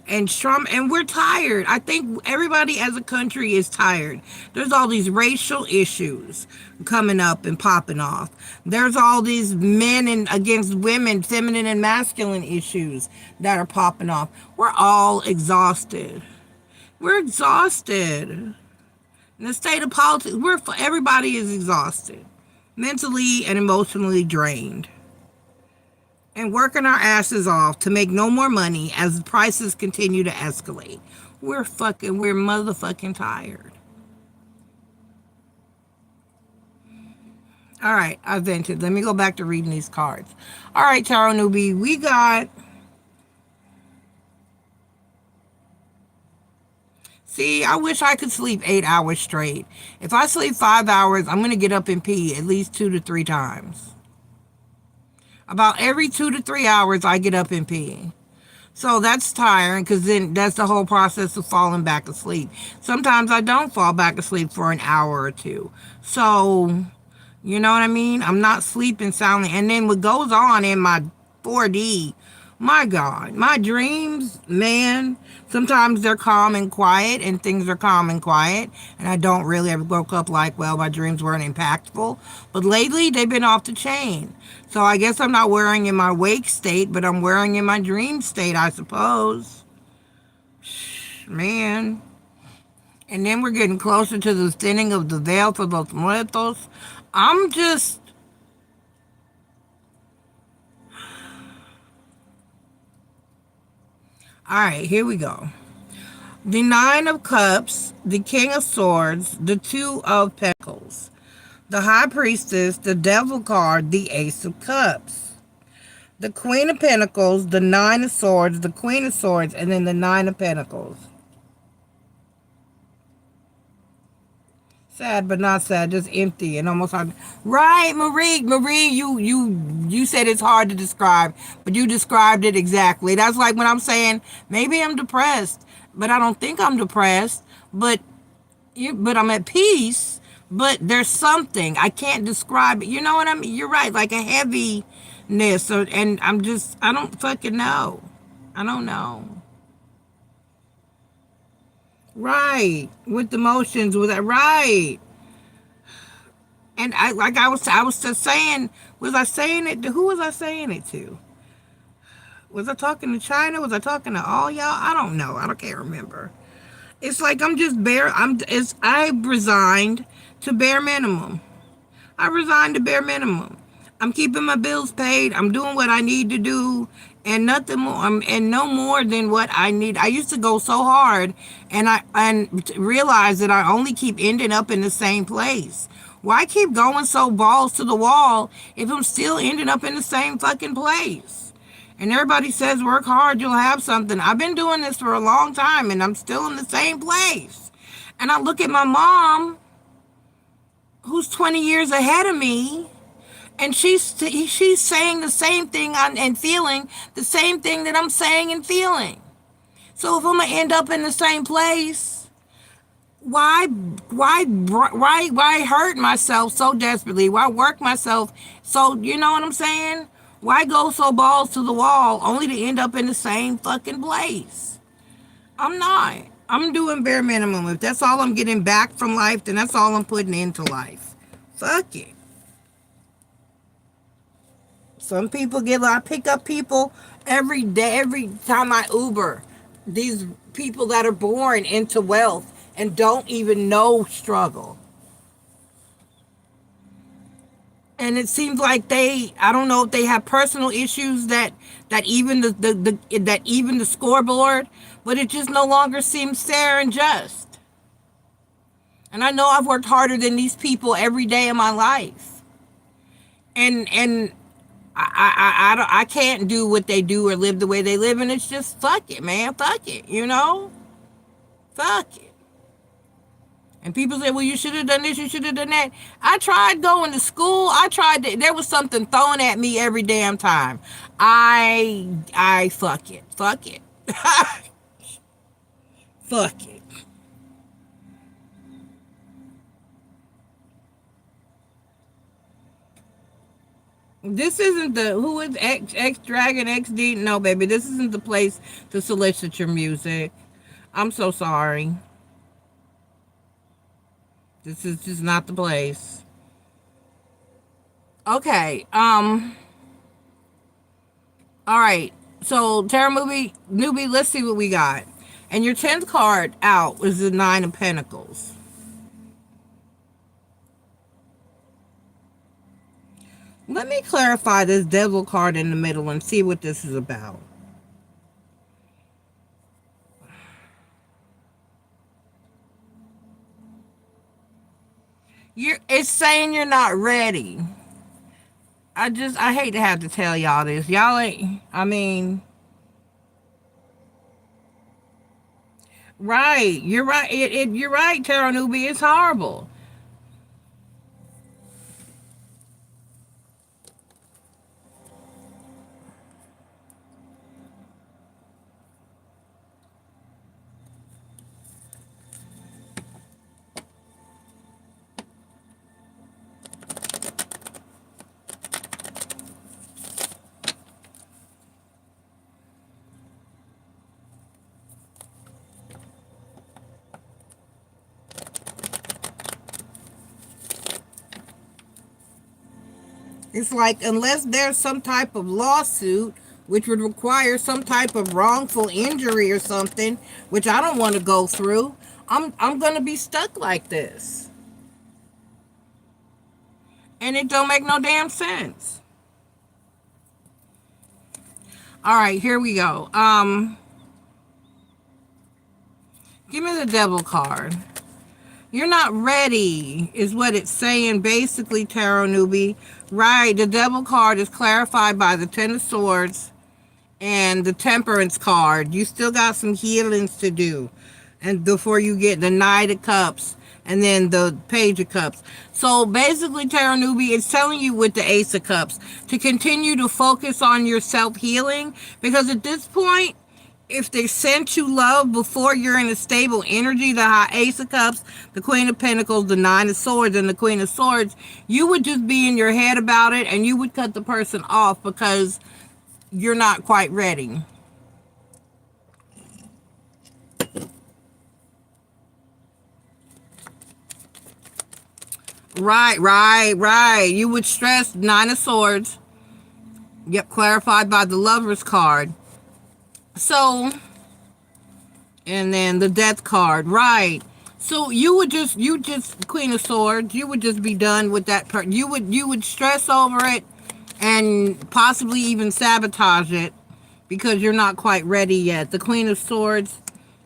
and Trump, and we're tired. I think everybody as a country is tired. There's all these racial issues coming up and popping off. There's all these men and against women, feminine and masculine issues that are popping off. We're all exhausted. We're exhausted. In the state of politics, everybody is exhausted, mentally and emotionally drained, and working our asses off to make no more money as prices continue to escalate. We're motherfucking tired. All right, I vented. Let me go back to reading these cards. All right, Tarot Newbie, we got... See, I wish I could sleep 8 hours straight. If I sleep 5 hours, I'm going to get up and pee at least 2 to 3 times. About every 2 to 3 hours, I get up and pee. So that's tiring, because then that's the whole process of falling back asleep. Sometimes I don't fall back asleep for an hour or two. So, you know what I mean? I'm not sleeping soundly. And then what goes on in my 4D, my God, my dreams, man, sometimes they're calm and quiet, and things are calm and quiet, and I don't really ever woke up like, well, my dreams weren't impactful. But lately, they've been off the chain. So I guess I'm not wearing in my wake state, but I'm wearing in my dream state, I suppose. Man. And then we're getting closer to the thinning of the veil for los muertos. I'm just... All right, here we go. The Nine of Cups, the King of Swords, the Two of Pentacles, the High Priestess, the Devil card, the Ace of Cups, the Queen of Pentacles, the Nine of Swords, the Queen of Swords, and then the Nine of Pentacles. Sad, but not sad, just empty and almost hard. Right, Marie, you said it's hard to describe, but you described it exactly. That's like when I'm saying, maybe I'm depressed, but I don't think I'm depressed, but I'm at peace, but there's something. I can't describe it. You know what I mean? You're right, like a heaviness, and I don't fucking know. I don't know. Right, with emotions, with that, right. And I was just saying, was I saying it to, who was I saying it to? Was I talking to China? Was I talking to all y'all? I don't know. I can't remember. It's like I resigned to bare minimum. I resigned to bare minimum. I'm keeping my bills paid. I'm doing what I need to do, and nothing more. And no more than what I need. I used to go so hard, and realize that I only keep ending up in the same place. Why keep going so balls to the wall if I'm still ending up in the same fucking place? And everybody says work hard, you'll have something. I've been doing this for a long time, and I'm still in the same place. And I look at my mom, who's 20 years ahead of me, and she's saying the same thing and feeling the same thing that I'm saying and feeling. So if I'm gonna end up in the same place, why hurt myself so desperately? Why work myself so, you know what I'm saying? Why go so balls to the wall only to end up in the same fucking place? I'm not. I'm doing bare minimum. If that's all I'm getting back from life, then that's all I'm putting into life. Fuck it. Some people get, I pick up people every day, every time I Uber. These people that are born into wealth and don't even know struggle. And it seems like I don't know if they have personal issues that even that even the scoreboard, but it just no longer seems fair and just. And I know I've worked harder than these people every day of my life. And I can't do what they do or live the way they live, and it's just fuck it, man. Fuck it, you know? Fuck it. And people say, well, you should have done this, you should have done that. I tried going to school. There was something thrown at me every damn time. I fuck it. Fuck it. Fuck it. This isn't who is X Dragon XD? No, baby, this isn't the place to solicit your music. I'm so sorry. This is just not the place. Okay, all right. So, Terra Newbie, let's see what we got. And your 10th card out is the 9 of Pentacles. Let me clarify this Devil card in the middle and see what this is about. It's saying you're not ready. I hate to have to tell y'all this. Y'all ain't, I mean, right. You're right. You're right, Tarot Newbie. It's horrible. It's like, unless there's some type of lawsuit, which would require some type of wrongful injury or something, which I don't want to go through, I'm going to be stuck like this. And it don't make no damn sense. All right, here we go. Give me the Devil card. You're not ready, is what it's saying, basically, Tarot Newbie. Right, the Devil card is clarified by the 10 of Swords and the Temperance card. You still got some healings to do. And before you get the Knight of Cups and then the Page of Cups. So basically, Tarot Newbie, it's telling you with the Ace of Cups to continue to focus on your self-healing. Because at this point, if they sent you love before you're in a stable energy, the High Ace of Cups, the Queen of Pentacles, the 9 of Swords, and the Queen of Swords, you would just be in your head about it and you would cut the person off because you're not quite ready. Right. You would stress 9 of Swords. Yep, clarified by the Lover's card. So, and then the Death card, right. So you just Queen of Swords, you would just be done with that part. You would stress over it and possibly even sabotage it because you're not quite ready yet. The Queen of Swords,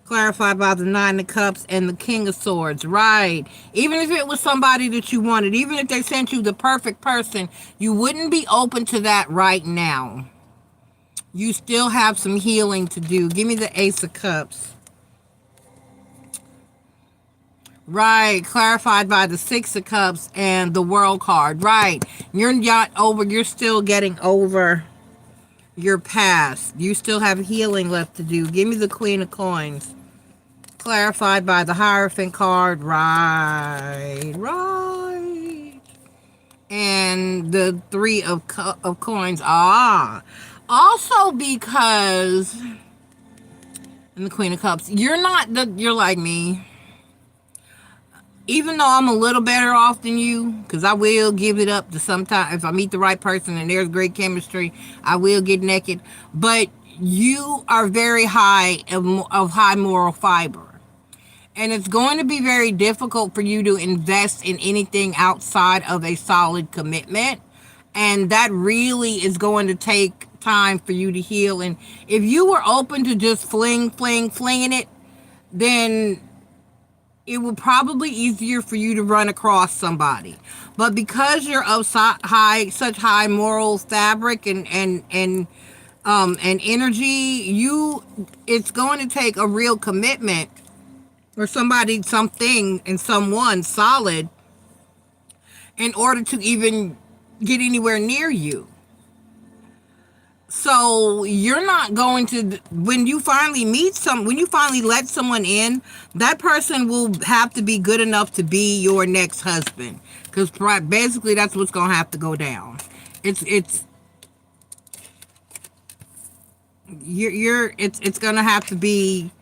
clarified by the 9 of Cups and the King of Swords, right. Even if it was somebody that you wanted, even if they sent you the perfect person, you wouldn't be open to that right now. You still have some healing to do. Give me the Ace of Cups. Right, clarified by the 6 of Cups and the World card. Right, you're not over, you're still getting over your past. You still have healing left to do. Give me the Queen of Coins. Clarified by the Hierophant card. Right. And the 3 of Coins. Also because, and the Queen of Cups, you're like me. even though I'm a little better off than you, because I will give it up to sometimes if I meet the right person and there's great chemistry, I will get naked. But you are very high of high moral fiber. And it's going to be very difficult for you to invest in anything outside of a solid commitment. And that really is going to take time for you to heal. And if you were open to just flinging it, then it will probably easier for you to run across somebody. But because you're of such high moral fabric and energy, it's going to take a real commitment or somebody, something, and someone solid in order to even get anywhere near you. So you're not going to, when you finally when you finally let someone in, that person will have to be good enough to be your next husband. Because basically that's what's going to have to go down. It's going to have to be,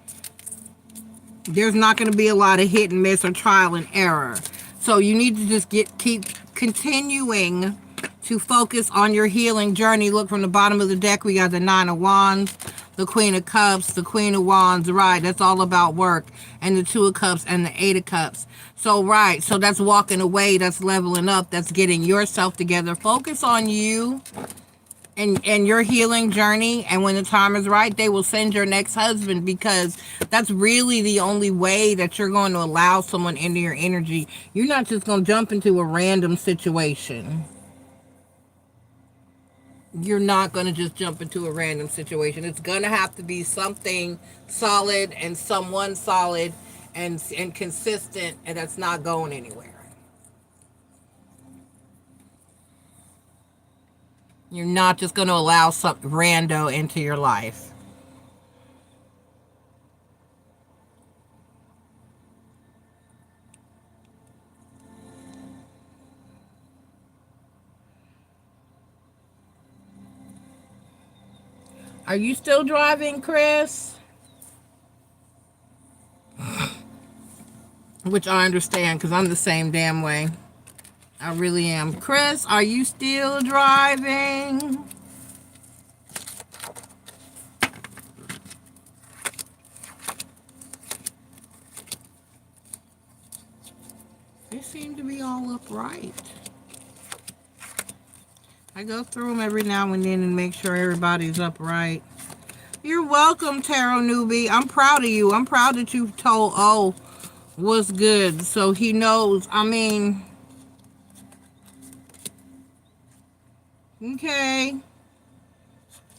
there's not going to be a lot of hit and miss or trial and error. So you need to just keep continuing to focus on your healing journey. Look, from the bottom of the deck, we got the Nine of Wands, the Queen of Cups, the Queen of Wands, right? That's all about work. And the Two of Cups and the Eight of Cups. So, right, so that's walking away, that's leveling up, that's getting yourself together. Focus on you and your healing journey, and when the time is right, they will send your next husband, because that's really the only way that you're going to allow someone into your energy. You're not just going to jump into a random situation. You're not going to just jump into a random situation. It's going to have to be something solid and someone solid and consistent, and that's not going anywhere. You're not just going to allow some rando into your life. Are you still driving, Chris? Which I understand, because I'm the same damn way. I really am. Chris, are you still driving? They seem to be all upright. I go through them every now and then and make sure everybody's upright. You're welcome, Tarot Newbie. I'm proud of you. I'm proud that you told O what's good, so he knows. I mean, okay.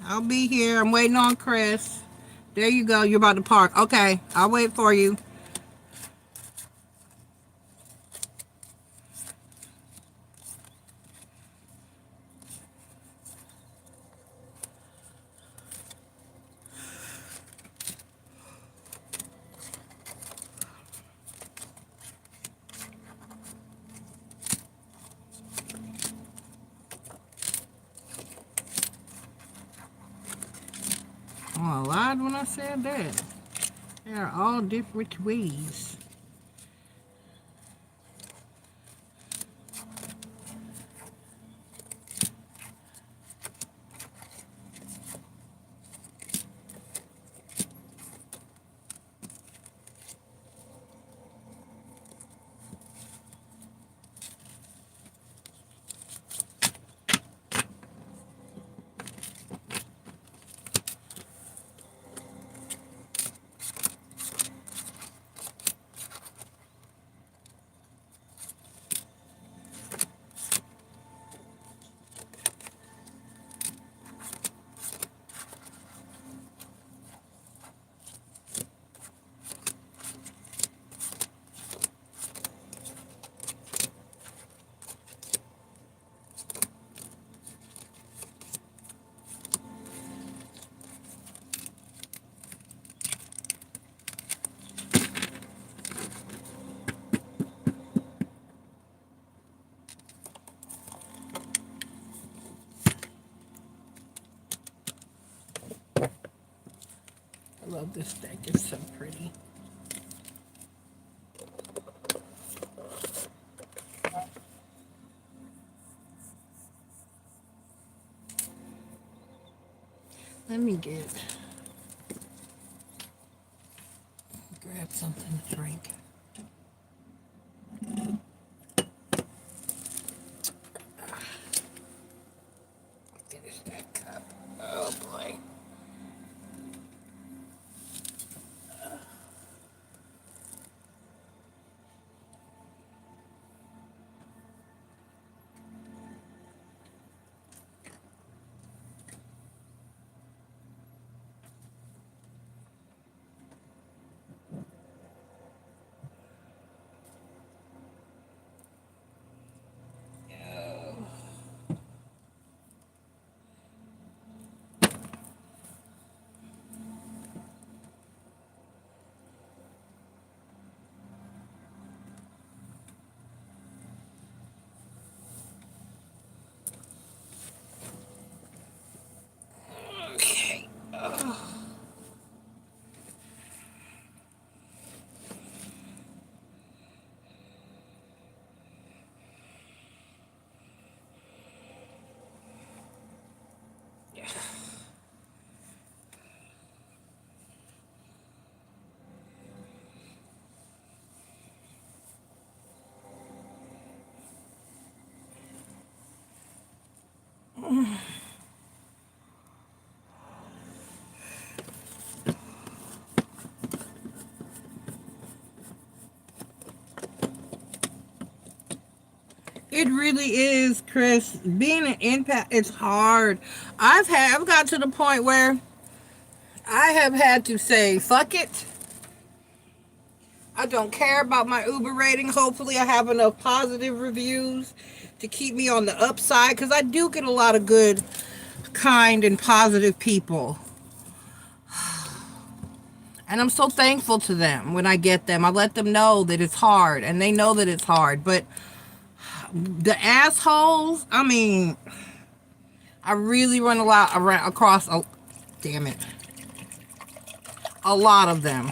I'll be here. I'm waiting on Chris. There you go. You're about to park. Okay. I'll wait for you. Oh, I lied when I said that. They're all different ways. I love this deck. It's so pretty. Let me grab something to drink. Finish that cup. Oh boy. Okay. Yeah. It really is, Chris. Being an empath, it's hard. I've got to the point where I have had to say, fuck it. I don't care about my Uber rating. Hopefully I have enough positive reviews to keep me on the upside, because I do get a lot of good, kind, and positive people. And I'm so thankful to them when I get them. I let them know that it's hard, and they know that it's hard. But the assholes, I mean, I really run across damn it, a lot of them.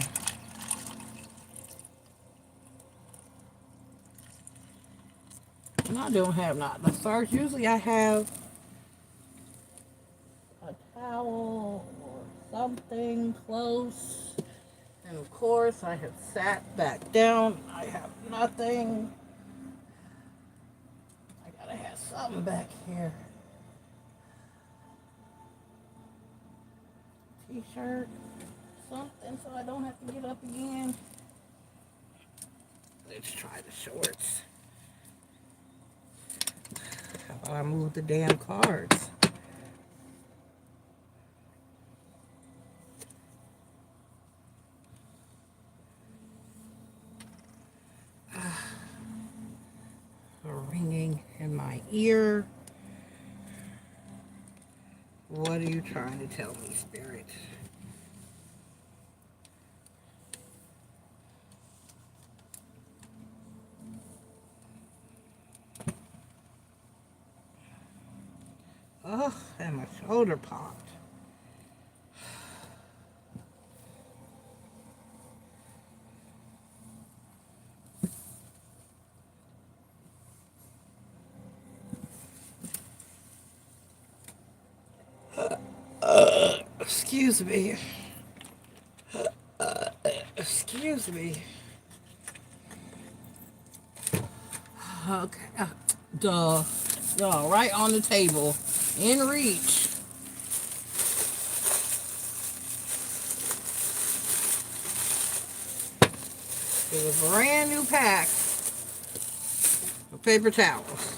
And I don't have not the search. Usually I have a towel or something close. And of course I have sat back down. I have nothing. I gotta have something back here. T-shirt, something so I don't have to get up again. Let's try the shorts. How about I move the damn cards? Ringing in my ear. What are you trying to tell me, Spirit? Oh, and my shoulder popped. Excuse me. Excuse me. Okay. Duh. Duh. Right on the table. In reach. It was a brand new pack of paper towels.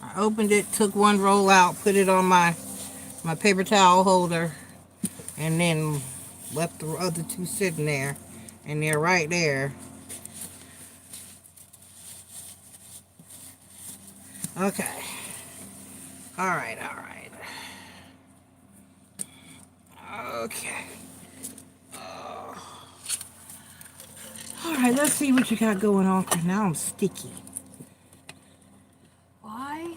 I opened it, took one roll out, put it on my paper towel holder, and then left the other two sitting there. And they're right there. Okay. All right. Okay. All right, let's see what you got going on, because now I'm sticky. Why?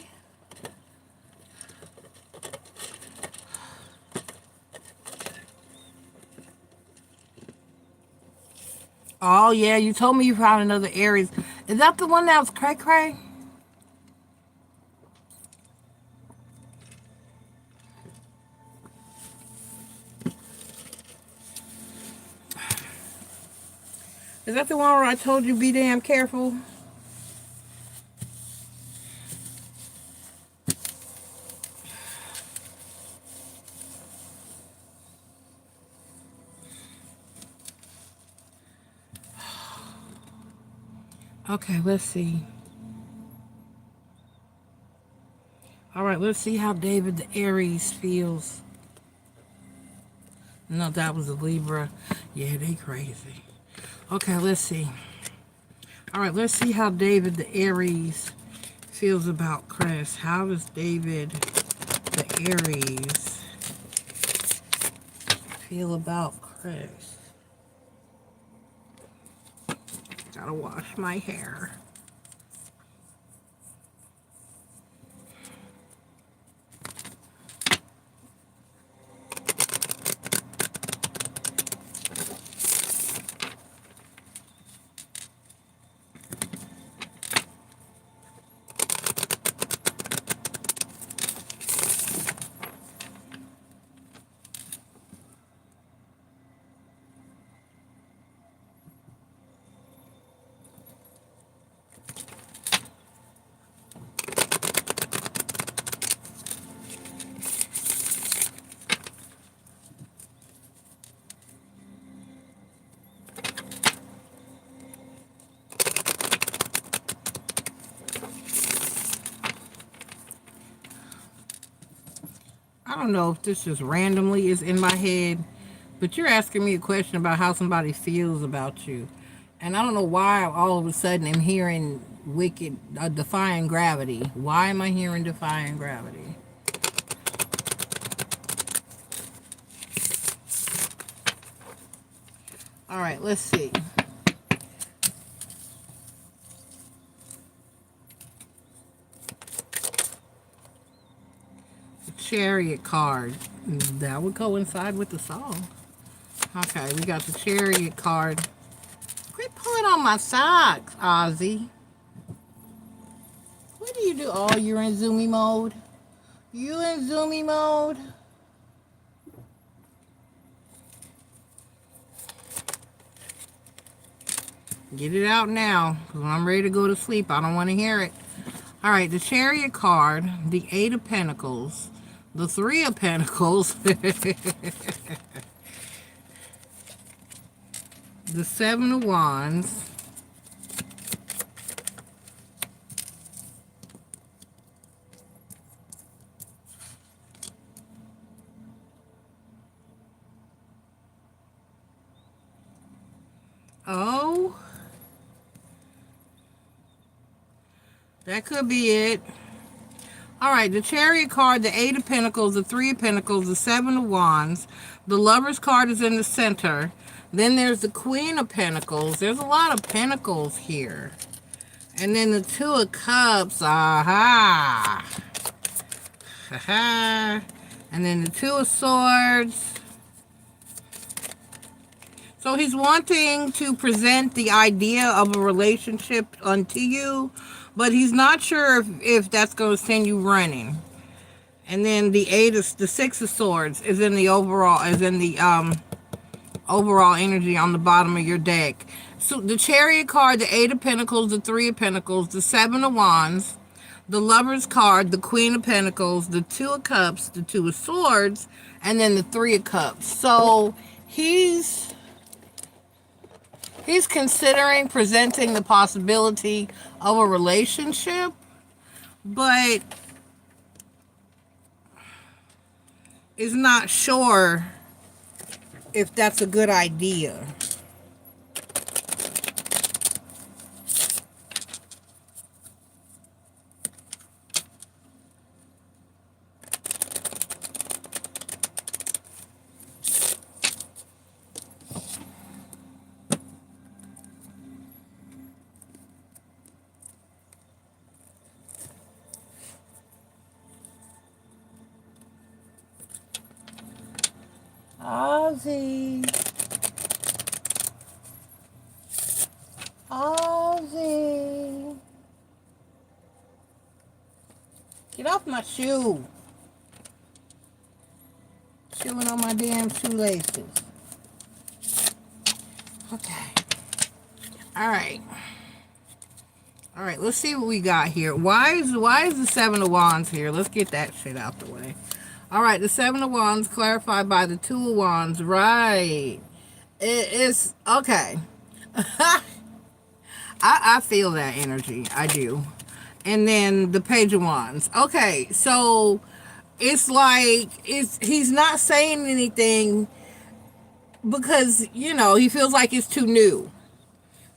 Oh, yeah, you told me you found another Aries. Is that the one that was cray-cray? Is that the one where I told you be damn careful? Okay, let's see. All right, let's see how David the Aries feels. No, that was a Libra. Yeah, they crazy. Okay, let's see. All right, let's see how David the Aries feels about Chris. How does David the Aries feel about Chris? Gotta wash my hair. I don't know if this just randomly is in my head, but you're asking me a question about how somebody feels about you. And I don't know why all of a sudden I'm hearing defying gravity. Why am I hearing defying gravity? All right, let's see. The Chariot card. That would coincide with the song. Okay, we got the Chariot card. Quit pulling on my socks, Ozzy. What do you do? Oh, you're in zoomy mode? You in zoomy mode? Get it out now, because when I'm ready to go to sleep, I don't want to hear it. All right, the Chariot card, the 8 of Pentacles, the 3 of Pentacles, the 7 of Wands, oh, that could be it. All right, the Chariot card, the 8 of Pentacles, the 3 of Pentacles, the 7 of Wands, the Lover's card is in the center. Then there's the Queen of Pentacles. There's a lot of Pentacles here. And then the 2 of Cups. Aha. Aha. And then the 2 of Swords. So he's wanting to present the idea of a relationship unto you, but he's not sure if that's going to send you running. And then the 6 of Swords is in the overall, overall energy on the bottom of your deck. So the Chariot card, the 8 of Pentacles, the 3 of Pentacles, the 7 of Wands, the Lover's card, the Queen of Pentacles, the 2 of Cups, the 2 of Swords, and then the 3 of Cups. So he's considering presenting the possibility of a relationship, but is not sure if that's a good idea. Ozzy. Ozzy. Get off my shoe. Chewing on my damn shoelaces. Okay. All right. All right, let's see what we got here. Why is the Seven of Wands here? Let's get that shit out the way. All right, the Seven of Wands clarified by the Two of Wands. Right. It's okay. I feel that energy. I do. And then the Page of Wands. Okay, so it's like he's not saying anything because, you know, he feels like it's too new.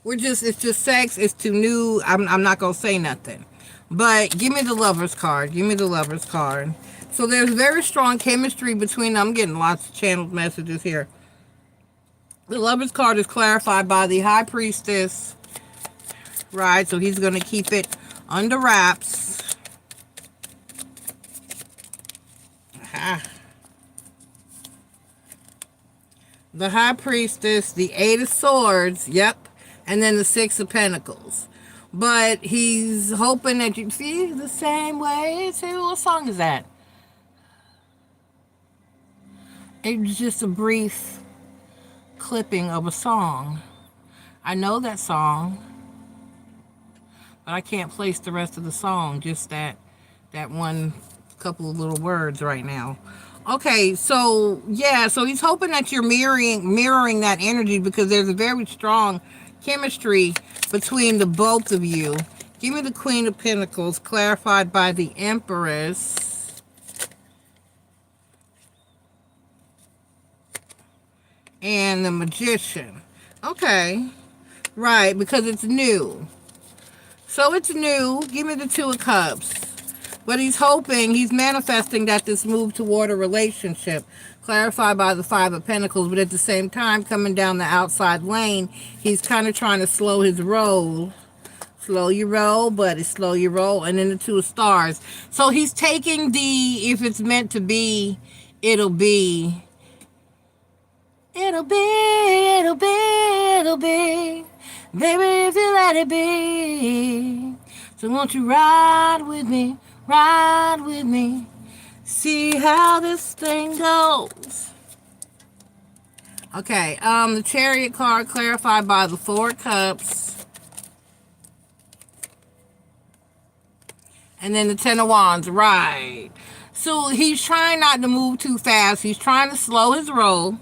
It's just sex. It's too new. I'm not going to say nothing. But give me the Lover's card. Give me the Lover's card. So there's very strong chemistry between them. I'm getting lots of channeled messages here. The Lover's card is clarified by the High Priestess. Right, so he's going to keep it under wraps. Aha. The High Priestess, the Eight of Swords, yep, and then the Six of Pentacles. But he's hoping that you see the same way. See, what song is that? It was just a brief clipping of a song. I know that song, but I can't place the rest of the song, just that one couple of little words right now. Okay, so yeah, so he's hoping that you're mirroring that energy because there's a very strong chemistry between the both of you. Give me the Queen of Pentacles clarified by the Empress. And the Magician. Okay. Right, because it's new. So it's new. Give me the Two of Cups. But he's hoping, he's manifesting that this move toward a relationship, clarified by the Five of Pentacles, but at the same time, coming down the outside lane, he's kind of trying to slow his roll. Slow your roll, buddy, slow your roll. And then the Two of Stars. So he's taking the, if it's meant to be, it'll be. It'll be, it'll be, it'll be. Baby, if you let it be. So won't you ride with me? Ride with me, see how this thing goes. Okay, the Chariot card clarified by the Four of Cups. And then the Ten of Wands, right. So he's trying not to move too fast. He's trying to slow his roll.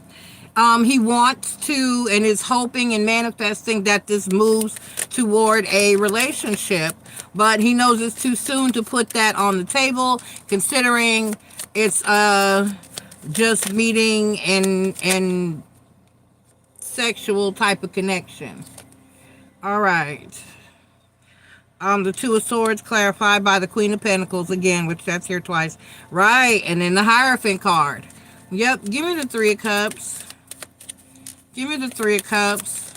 He wants to and is hoping and manifesting that this moves toward a relationship, but he knows it's too soon to put that on the table, considering it's just meeting and sexual type of connection. All right. The Two of Swords clarified by the Queen of Pentacles again, which that's here twice. Right, and then the Hierophant card. Yep, give me the Three of Cups. Give me the Three of Cups.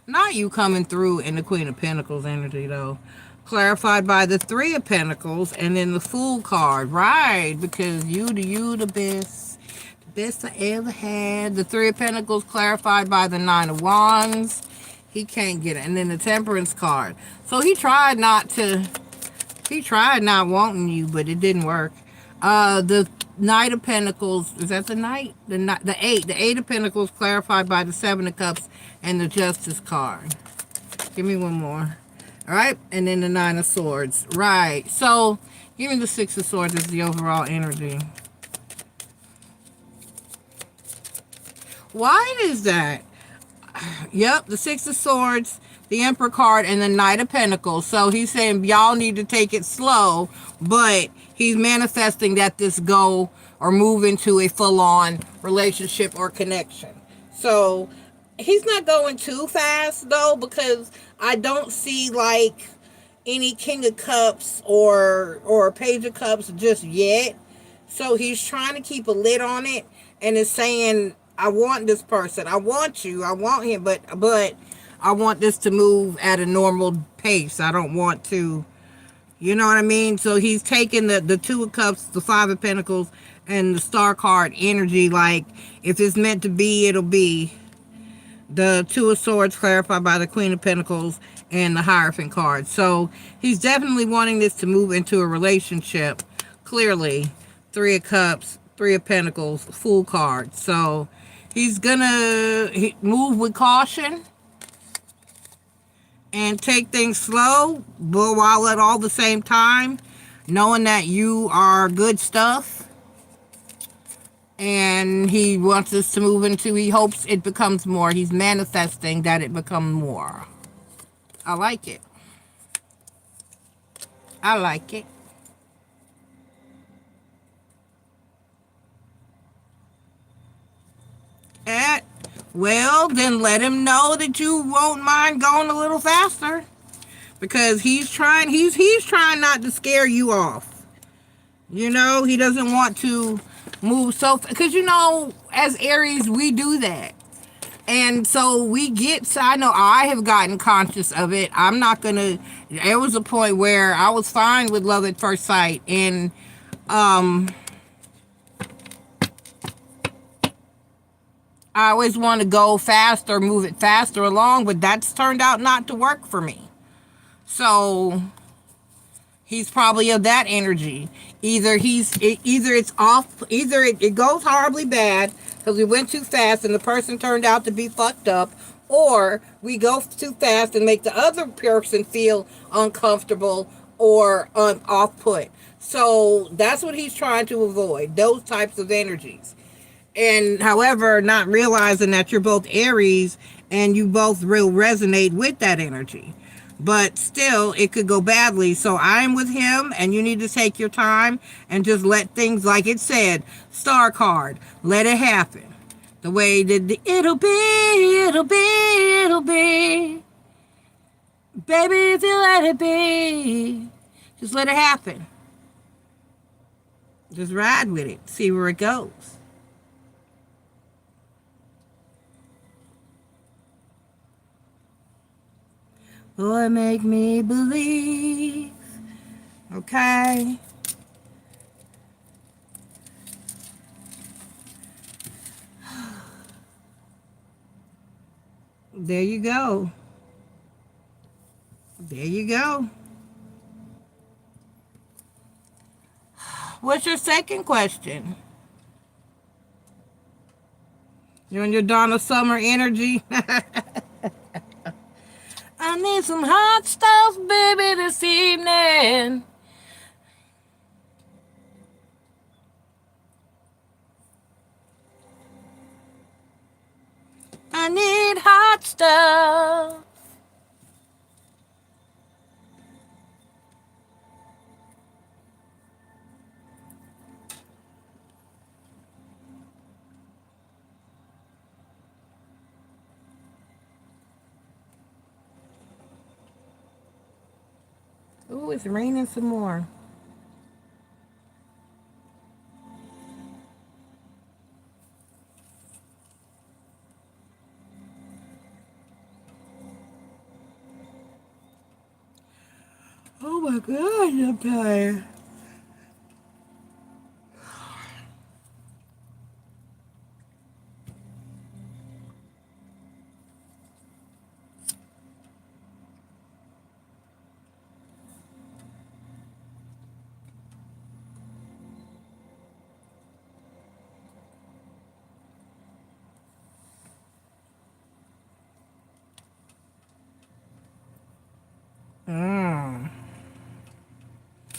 Not you coming through in the Queen of Pentacles energy, though. Clarified by the Three of Pentacles and then the Fool card. Right, because you the best. The best I ever had. The Three of Pentacles clarified by the Nine of Wands. He can't get it. And then the Temperance card. So he tried not wanting you, but it didn't work. The Knight of Pentacles, is that the Knight? The Eight of Pentacles clarified by the Seven of Cups and the Justice card. Give me one more. All right, and then the Nine of Swords. Right, so give me the Six of Swords as the overall energy. Why is that? Yep, the Six of Swords, the Emperor card, and the Knight of Pentacles. So he's saying y'all need to take it slow, but he's manifesting that this go or move into a full-on relationship or connection. So he's not going too fast, though, because I don't see, like, any King of Cups or Page of Cups just yet. So he's trying to keep a lid on it and is saying, I want this person. I want you. I want him, but I want this to move at a normal pace. I don't want to, you know what I mean? So he's taking the Two of Cups, the Five of Pentacles, and the Star card energy. Like, if it's meant to be, it'll be. The Two of Swords clarified by the Queen of Pentacles and the Hierophant card. So he's definitely wanting this to move into a relationship. Clearly, Three of Cups, Three of Pentacles, Fool card. So he's gonna move with caution. and take things slow, but while at all the same time, knowing that you are good stuff. And he wants us to move into, he hopes it becomes more. He's manifesting that it becomes more. I like it. I like it. And, well, then let him know that you won't mind going a little faster. Because he's trying not to scare you off. You know, he doesn't want to move so, because you know, as Aries, we do that. And so we get, so I know I have gotten conscious of it. I'm not going to, there was a point where I was fine with love at first sight. And, I always want to go faster, move it faster along, but that's turned out not to work for me. So he's probably of that energy. Either it's off, either it goes horribly bad because we went too fast and the person turned out to be fucked up, or we go too fast and make the other person feel uncomfortable or off-put. So that's what he's trying to avoid, those types of energies. And however, not realizing that you're both Aries and you both will resonate with that energy. But still, it could go badly. So I'm with him, and you need to take your time and just let things, like it said, star card, let it happen. The way that it'll be, it'll be, it'll be. Baby, if you let it be, just let it happen. Just ride with it, see where it goes. Boy, make me believe. Okay. There you go. There you go. What's your second question? You're in your Donna Summer energy. I need some hot stuff, baby, this evening. I need hot stuff. Ooh, it's raining some more. Oh my God, I'm tired.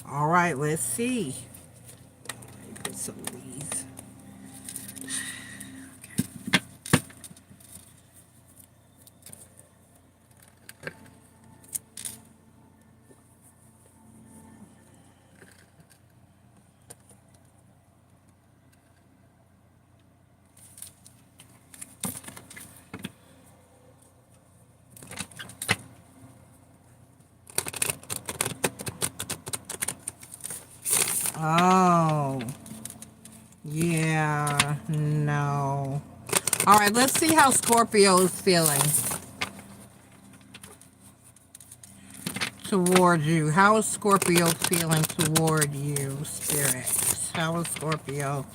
All right, let's see. Let me put some of these. Oh, yeah, no. All right, let's see how Scorpio is feeling toward you. How is Scorpio feeling toward you, Spirit? How is Scorpio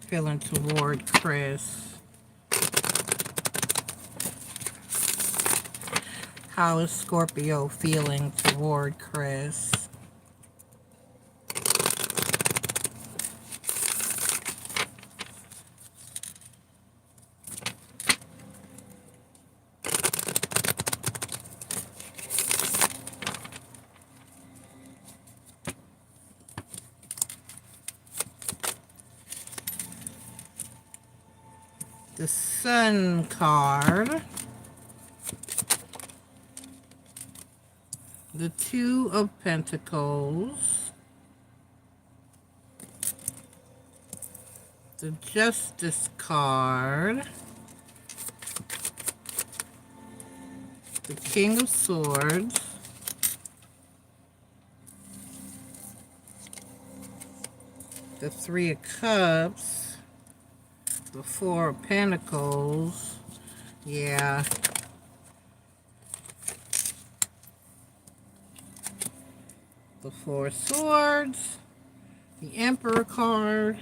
feeling toward Chris? How is Scorpio feeling toward Chris? the Sun card, the Two of Pentacles, the Justice card, the King of Swords, the Three of Cups, the Four of Pentacles, yeah, the Four of Swords, the Emperor card,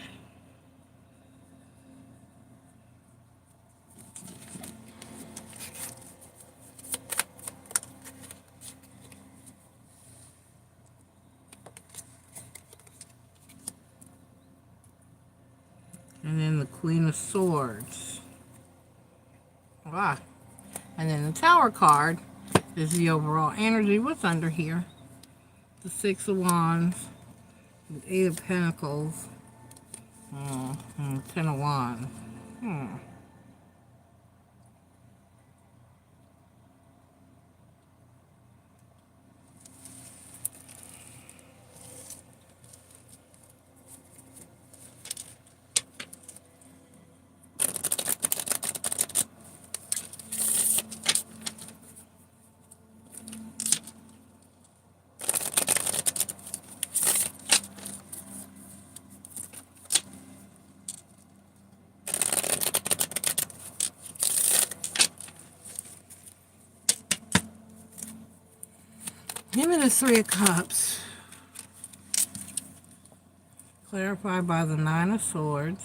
and then the Queen of Swords. Ah. And then the Tower card is the overall energy. What's under here? The Six of Wands, the Eight of Pentacles, and the Ten of Wands. Give me the Three of Cups. Clarified by the Nine of Swords.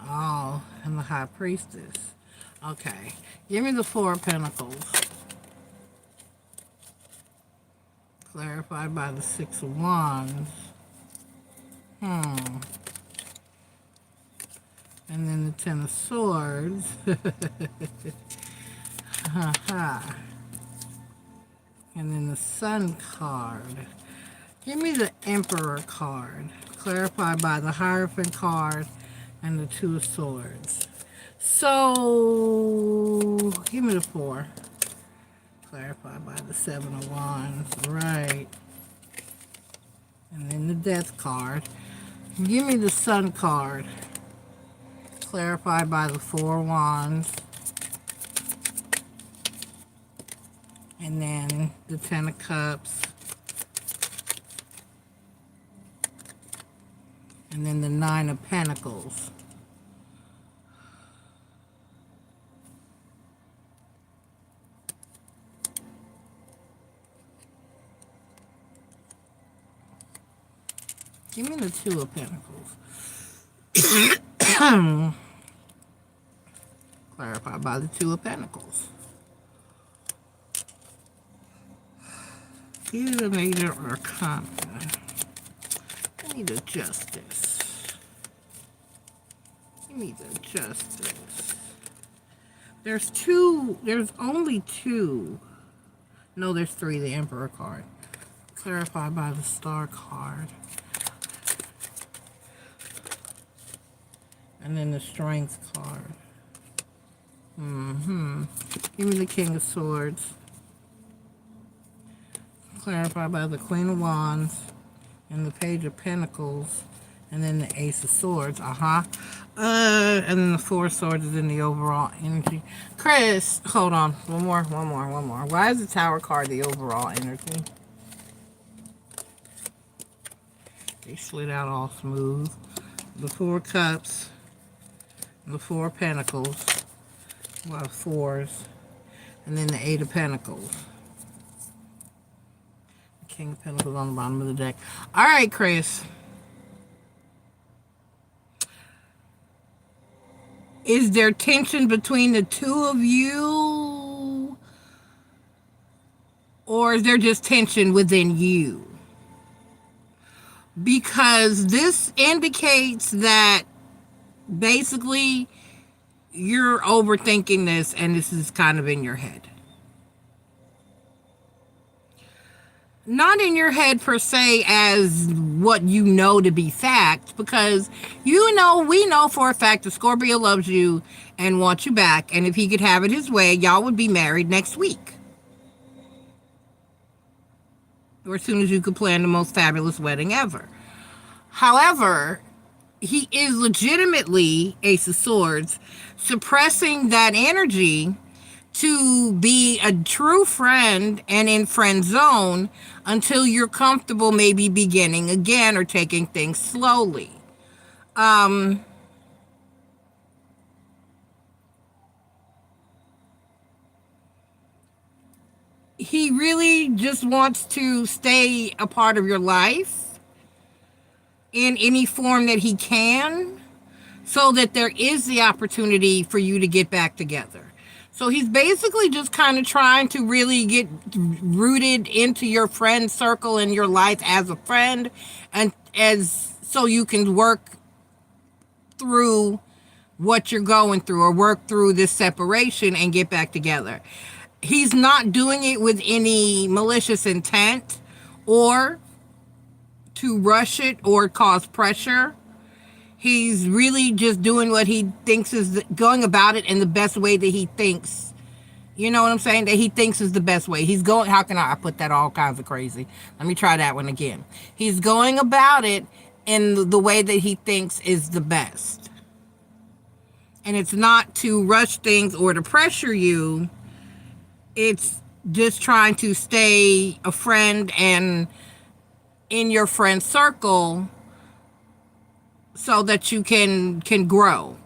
Oh, and the High Priestess. Okay. Give me the Four of Pentacles. Clarified by the Six of Wands. And then the Ten of Swords. And then the Sun card. Give me the Emperor card. Clarified by the Hierophant card and the Two of Swords. So, give me the Four. Clarified by the Seven of Wands. Right. And then the Death card. Give me the Sun card. Clarified by the Four of Wands. And then the Ten of Cups. And then the Nine of Pentacles. Give me the Two of Pentacles. Clarified by the Two of Pentacles. Give me the Major Arcana. Give me the Justice. Give me the Justice. There's only two. No, there's three. The Emperor card. Clarified by the Star card. And then the Strength card. Give me the King of Swords. Clarified by the Queen of Wands and the Page of Pentacles, and then the Ace of Swords. And then the Four of Swords is in the overall energy. Chris, hold on. One more. Why is the Tower card the overall energy? They slid out all smooth. The Four of Cups, the Four of Pentacles, a lot of fours, and then the Eight of Pentacles. King of Pentacles on the bottom of the deck. All right, Chris. Is there tension between the two of you? Or is there just tension within you? Because this indicates that basically you're overthinking this and this is kind of in your head. Not in your head per se as what you know to be fact, because we know for a fact that Scorpio loves you and wants you back, and if he could have it his way, y'all would be married next week. Or as soon as you could plan the most fabulous wedding ever. However, he is legitimately, Ace of Swords, suppressing that energy to be a true friend and in friend zone until you're comfortable maybe beginning again or taking things slowly. He really just wants to stay a part of your life in any form that he can, so that there is the opportunity for you to get back together. So he's basically just kind of trying to really get rooted into your friend circle and your life as a friend, and as so you can work through what you're going through or work through this separation and get back together. He's not doing it with any malicious intent or to rush it or cause pressure. He's really just doing what he thinks is going about it in the best way that he thinks. You know what I'm saying? That he thinks is the best way. He's going, how can I put that all kinds of crazy? Let me try that one again. He's going about it in the way that he thinks is the best. And it's not to rush things or to pressure you. It's just trying to stay a friend and in your friend circle so that you can grow.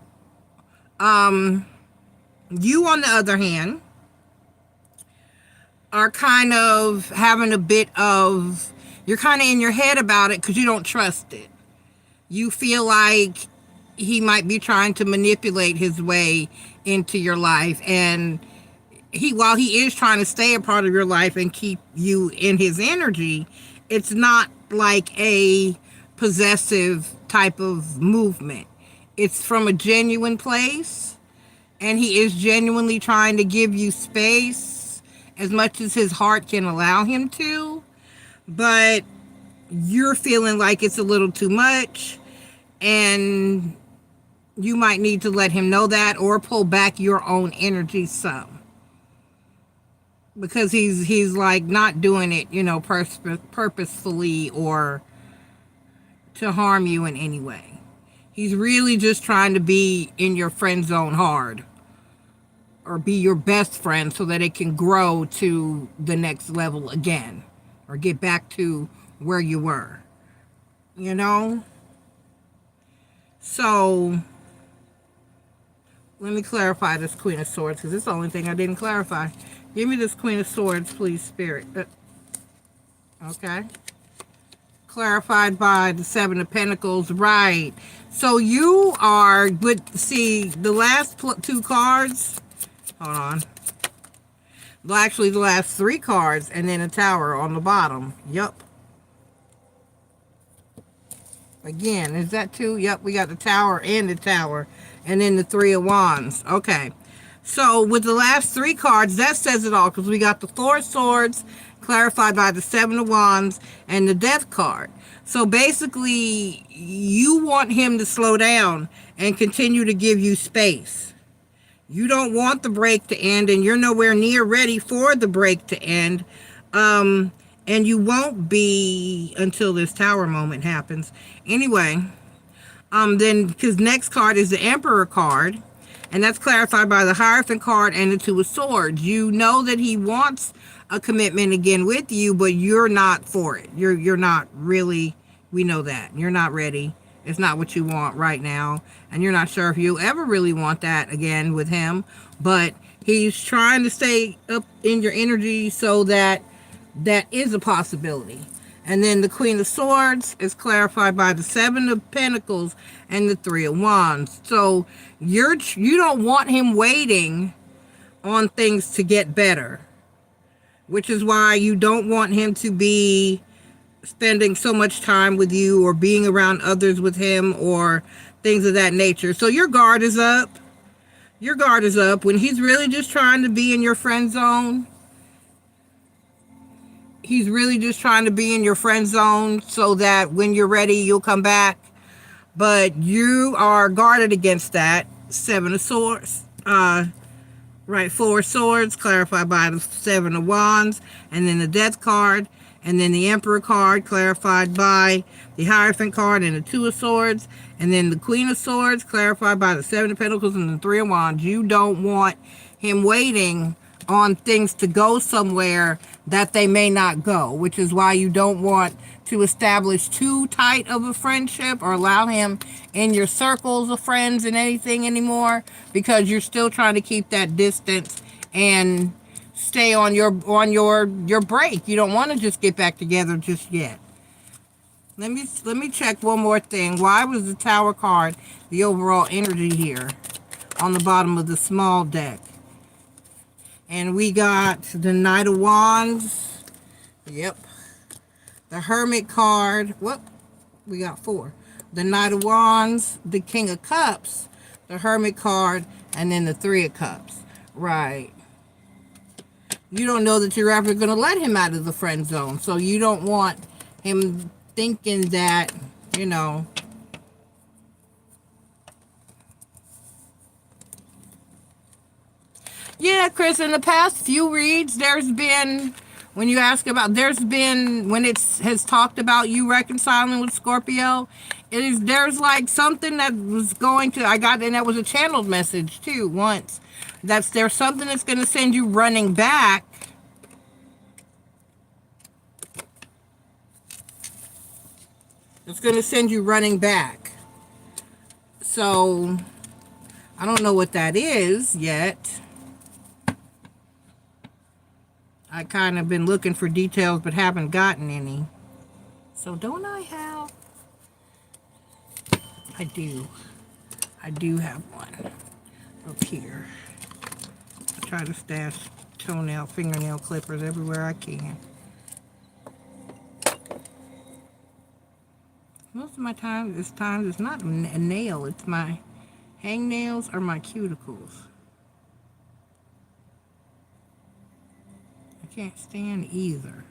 You, on the other hand, are kind of having a bit of, you're kind of in your head about it because you don't trust it. You feel like he might be trying to manipulate his way into your life, and while he is trying to stay a part of your life and keep you in his energy, it's not like a possessive type of movement. It's from a genuine place, and he is genuinely trying to give you space as much as his heart can allow him to, but you're feeling like it's a little too much, and you might need to let him know that or pull back your own energy some. Because he's like not doing it, purposefully or to harm you in any way. He's really just trying to be in your friend zone hard, or be your best friend so that it can grow to the next level again, or get back to where you were, So let me clarify this Queen of Swords, because it's the only thing I didn't clarify. Give me this Queen of Swords, please, Spirit. Okay. Clarified by the Seven of Pentacles. Right. So you are, see, the last two cards. Hold on. Well, actually, the last three cards, and then a tower on the bottom. Yup. Again, is that two? Yep, we got the tower and the tower. And then the Three of Wands. Okay. So with the last three cards, that says it all, because we got the Four of Swords, clarified by the Seven of Wands, and the Death card. So basically, you want him to slow down and continue to give you space. You don't want the break to end, and you're nowhere near ready for the break to end. And you won't be until this tower moment happens. Anyway, then, because next card is the Emperor card. And that's clarified by the Hierophant card and the Two of Swords. You know that he wants a commitment again with you, but you're not for it. You're not really, we know that. You're not ready. It's not what you want right now. And you're not sure if you'll ever really want that again with him. But he's trying to stay up in your energy so that that is a possibility. And then the Queen of Swords is clarified by the Seven of Pentacles and the Three of Wands. So you don't want him waiting on things to get better, which is why you don't want him to be spending so much time with you or being around others with him or things of that nature. So your guard is up. Your guard is up when he's really just trying to be in your friend zone. he's really just trying to be in your friend zone so that when you're ready, you'll come back. But you are guarded against that. Seven of Swords. Right, Four of Swords, clarified by the Seven of Wands, and then the Death card, and then the Emperor card, clarified by the Hierophant card, and the Two of Swords, and then the Queen of Swords, clarified by the Seven of Pentacles and the Three of Wands. You don't want him waiting on things to go somewhere that they may not go, which is why you don't want to establish too tight of a friendship or allow him in your circles of friends and anything anymore, because you're still trying to keep that distance and stay on your break. You don't want to just get back together just yet. Let me check one more thing. Why was the Tower card the overall energy here on the bottom of the small deck? And we got the Knight of Wands. Yep. The Hermit card. Whoop. We got four. The Knight of Wands, the King of Cups, the Hermit card, and then the Three of Cups. Right. You don't know that you're ever going to let him out of the friend zone. So you don't want him thinking that, you know. Yeah, Chris, in the past few reads, there's been, when you ask about, there's been, when it has talked about you reconciling with Scorpio, there's like something that was going to, I got, and that was a channeled message too once, there's something that's going to send you running back. It's going to send you running back. So, I don't know what that is yet. I kind of been looking for details but haven't gotten any. So don't I have? I do. I do have one up here. I try to stash fingernail clippers everywhere I can. Most of my time, it's not a nail. It's my hangnails or my cuticles. I can't stand either.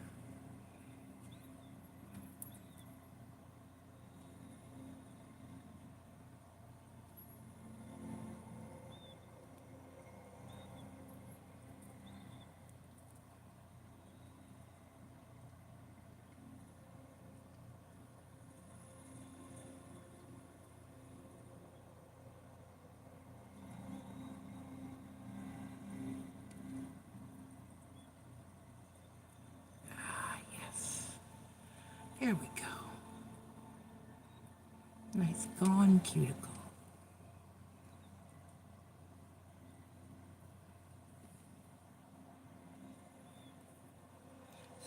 There we go. Nice gone cuticle.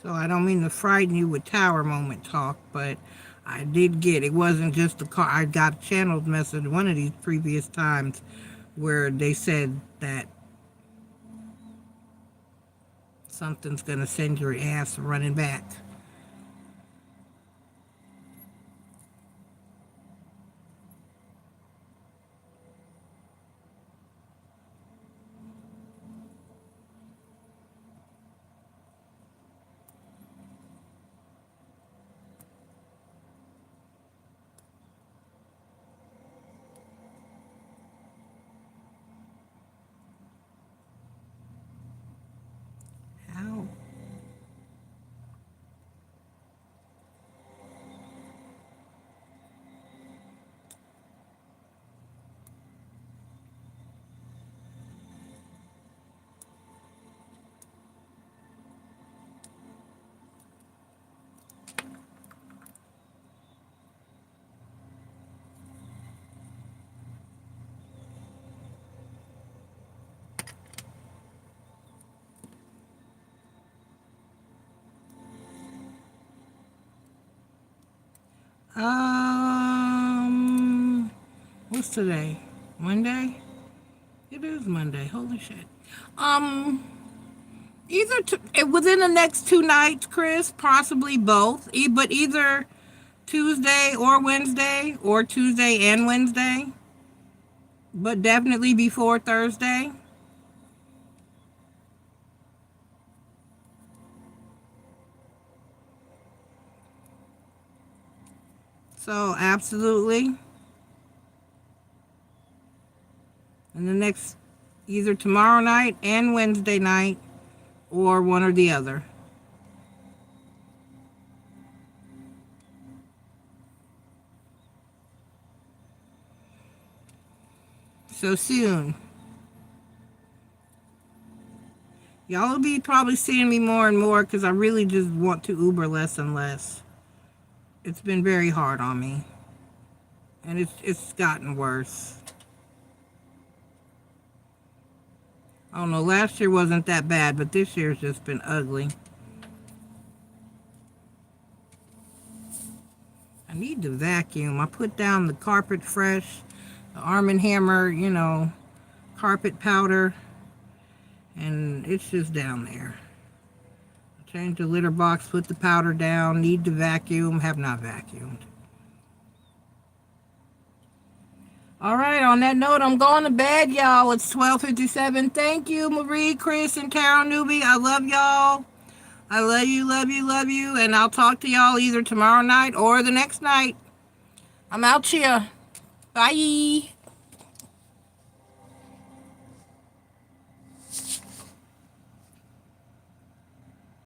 So I don't mean to frighten you with Tower Moment talk, but I did get, it wasn't just a car. I got a channeled message one of these previous times where they said that something's going to send your ass running back. What's today? Monday? It is Monday. Holy shit. Within the next 2 nights, Chris, possibly both. But either Tuesday or Wednesday, or Tuesday and Wednesday. But definitely before Thursday. So, absolutely. And the next, either tomorrow night and Wednesday night, or one or the other. So soon. Y'all will be probably seeing me more and more because I really just want to Uber less and less. It's been very hard on me. And it's gotten worse. I don't know, last year wasn't that bad, but this year's just been ugly. I need to vacuum. I put down the Carpet Fresh, the Arm & Hammer, you know, carpet powder, and it's just down there. I changed the litter box, put the powder down, need to vacuum, have not vacuumed. Alright, on that note, I'm going to bed, y'all. It's 12:57. Thank you, Marie, Chris, and Carol Newbie. I love y'all. I love you, love you, love you. And I'll talk to y'all either tomorrow night or the next night. I'm out here. Bye.